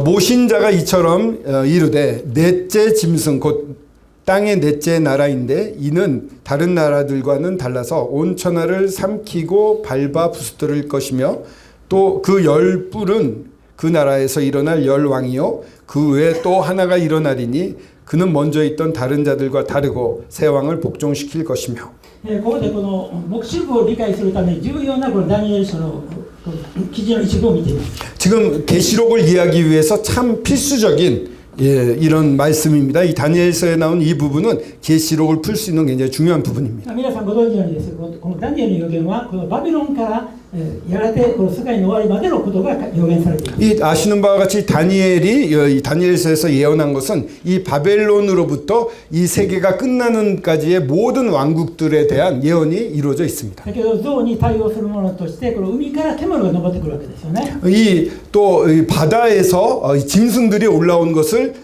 Speaker 2: 모신자가 이처럼 이르되 넷째 짐승 곧 땅의 넷째 나라인데 이는 다른 나라들과는 달라서 온 천하를 삼키고 밟아 부스터릴 것이며 또 그 열 뿔은 그 나라에서 일어날 열 왕이요 그 외에 또 하나가 일어나리니 그는 먼저 있던 다른 자들과 다르고 새 왕을 복종시킬 것이며.
Speaker 1: ここでこの黙示録を理解するために重要なこのダニエル書の記事の一部を見ています.
Speaker 2: 지금 계시록을 이해하기 위해서 참 필수적인 이런 말씀입니다. 이 다니엘서에 나온 이 부분은 계시록을 풀 수 있는 굉장히 중요한 부분입니다.
Speaker 1: 皆さんご存知のようにですね、このダニエルの予言はこのバビロンからやがてこの世界の終わりまでのことが予言されています.
Speaker 2: 이 아시는 바와 같이 다니엘이 이 다니엘서에서 예언한 것은 이 바벨론으로부터 이 세계가 끝나는까지의 모든 왕국들에 대한 예언이 이루어져 있습니다.
Speaker 1: だけど象に対応するものとしてこの海から煙が上ってくるわけですよね.
Speaker 2: 이 또 바다에서 짐승들이 올라온 것을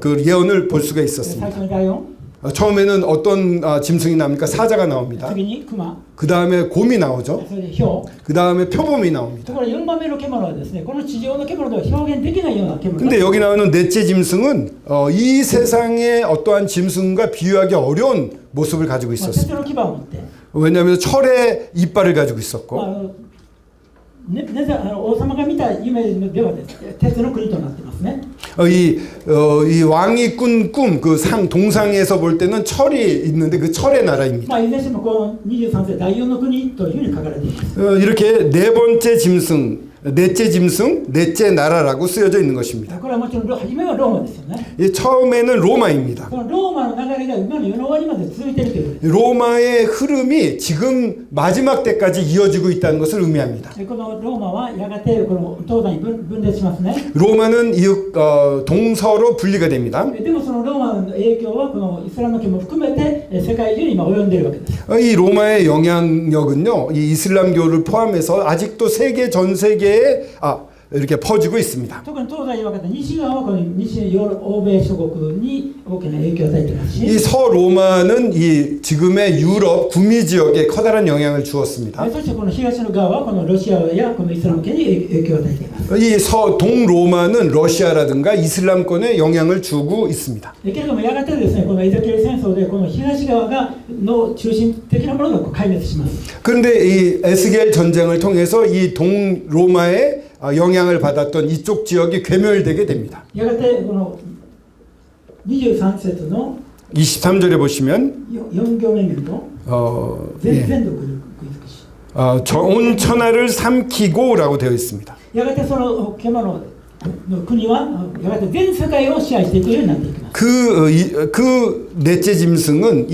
Speaker 2: 그 예언을 볼 수가 있었습니다.
Speaker 1: 最初にライオン、
Speaker 2: 처음에는 어떤 짐승이 나옵니까? 사자가 나옵니다.
Speaker 1: 次にクマ、
Speaker 2: 그 다음에 곰이 나오죠.
Speaker 1: それでヒョウ。
Speaker 2: 그 다음에 표범이 나옵니다.
Speaker 1: ところ4番目の獣はですね、この地上の獣では表現できないような獣。
Speaker 2: 근데 여기 나오는 넷째 짐승은 이 세상의 어떠한 짐승과 비유하기 어려운 모습을 가지고
Speaker 1: 鉄
Speaker 2: 있었습니다.
Speaker 1: の牙を持って、
Speaker 2: 왜냐하면 철의 이빨을 가지고 있었고
Speaker 1: 王様が見た夢ではですね、鉄の国となってますね。
Speaker 2: 이 왕이 꾼 꿈, 그 동상에서 볼 때는 철이 있는데 그 철의 나라입니다.
Speaker 1: いずれにしてもこの23世第4の国というふうに書かれています。
Speaker 2: 이렇게 네 번째 짐승, 넷째 짐승, 넷째 나라라고 쓰여져 있는 것입니다.
Speaker 1: これはもちろん初めはローマですよね。
Speaker 2: 처음에는 로마입니다.
Speaker 1: このローマの流れが今の世の終わりまで続いているということです。
Speaker 2: 로마의 흐름이 지금 마지막 때까지 이어지고 있다는 것을 의미합니다.
Speaker 1: このローマはやがてこの東西に分裂しますね。
Speaker 2: 로마는 동서로 분리가 됩니다.
Speaker 1: でもそのローマの影響はこのイスラム圏も含めて世界中に今及んでいるわけです。
Speaker 2: 이 로마의 영향력은요, 이 이슬람교를 포함해서 아직도 전 세계에 이렇게 퍼지고 있습니다.
Speaker 1: 特に東西に分かった西側はこの西ヨーロッパ欧米諸国に大きな影響を与えていますし、
Speaker 2: 이 서로마는 이 지금의 유럽 북미 지역에 커다란 영향을 주었습니다.
Speaker 1: そしてこの東の側はこのロシアやこのイスラム圏に影響を与えています。
Speaker 2: 이 동로마는 러시아라든가 이슬람권에 영향을 주고 있습니다.
Speaker 1: けれどもやがてですね、このエゼキエル戦争でこの東側の中心的なものが壊滅します。
Speaker 2: 그런데 이 에스겔 전쟁을 통해서 이 동로마의 영향을 받았던 이쪽 지역이 괴멸되게 됩니다.
Speaker 1: やがてこの23節の
Speaker 2: 23절에 보시면
Speaker 1: 4行目見ると全土食い尽くし、
Speaker 2: 온 천하를 삼키고라고 되어 있습니다.
Speaker 1: やがてその獣の国はやがて全世界を支配していくようになっていきます。
Speaker 2: 그 넷째 짐승은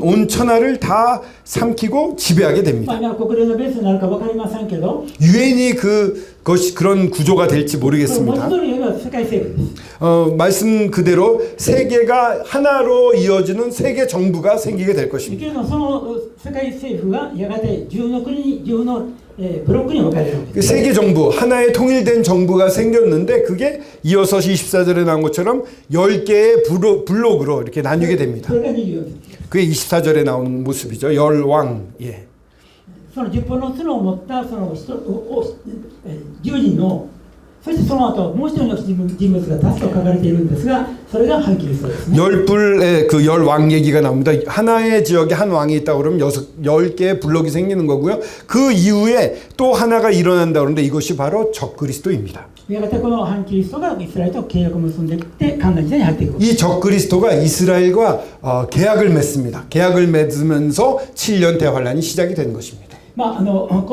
Speaker 2: 온 천하를 다 삼키고 지배하게 됩니다.
Speaker 1: 今国連のベースになるか分かりませんけど、
Speaker 2: 유엔이 그것이 그런 구조가 될지
Speaker 1: 文字
Speaker 2: 모르겠습니다.
Speaker 1: 通り言えば世界政府です。
Speaker 2: 말씀 그대로 세계가 하나로 이어지는 세계 정부가 생기게 될
Speaker 1: け
Speaker 2: 것입니다.
Speaker 1: れどもその世界政府がやがて10の国に10のブロックに分かれるわけです。
Speaker 2: 세계 정부, 하나의 통일된 정부가 생겼는데 그게 이어서 24절에 나온 것처럼 10개의 블록으로 이렇게 나뉘게 됩니다.
Speaker 1: それが24節。
Speaker 2: 그게 24절에 나오는 모습이죠. 열왕. 예.
Speaker 1: その10本の角を持ったその10人のそしてその後もう一人の人物が立つと書かれているんですが、それが反キリストですね。
Speaker 2: 열불의 그 열 왕 얘기가 나옵니다. 하나의 지역에 한 왕이 있다 그러면 10개의 블록이 생기는 거고요. 그 이후에 또 하나가 일어난다 그러는데 이것이 바로 적그리스도입니다.
Speaker 1: やがてこの反キリストがイスラエルと契約を結んでいって観覧時代に入っていく。
Speaker 2: 이 적그리스도가 이스라엘과 계약을 맺습니다. 계약을 맺으면서 7년 대환란이 시작이 된 것입니다.
Speaker 1: こ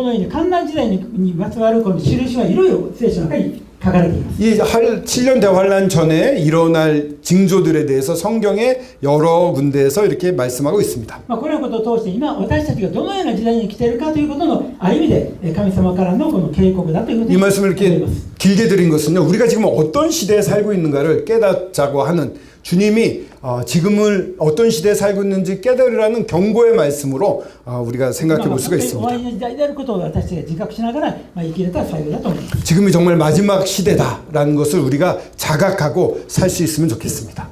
Speaker 1: のように観覧時代にまつわるこの印はいろいろ聖書の中に書かれています。
Speaker 2: 이 7년 대환란 전에 일어날 징조들에 대해서 성경의 여러 군데에서 이렇게 말씀하고 있습니다.
Speaker 1: これらのことを通して今私たちがどのような時代に生きているかということのある意味で神様からのこの警告だというふうに
Speaker 2: 이 말씀을
Speaker 1: 思い
Speaker 2: 이렇게
Speaker 1: ます。
Speaker 2: 길게 드린 것은요, 우리가 지금 어떤 시대에 살고 있는가를 깨닫자고 하는 주님이 지금을 어떤 시대에 살고 있는지 깨달으라는 경고의 말씀으로 우리가 생각해 볼 수가
Speaker 1: 終わ
Speaker 2: 있습니다.
Speaker 1: りの時代であることを私たちが自覚しながら生きれたら最後だと思います。
Speaker 2: 지금이 정말 마지막 시대다라는 것을 우리가 자각하고 살 수 있으면 좋겠습니다.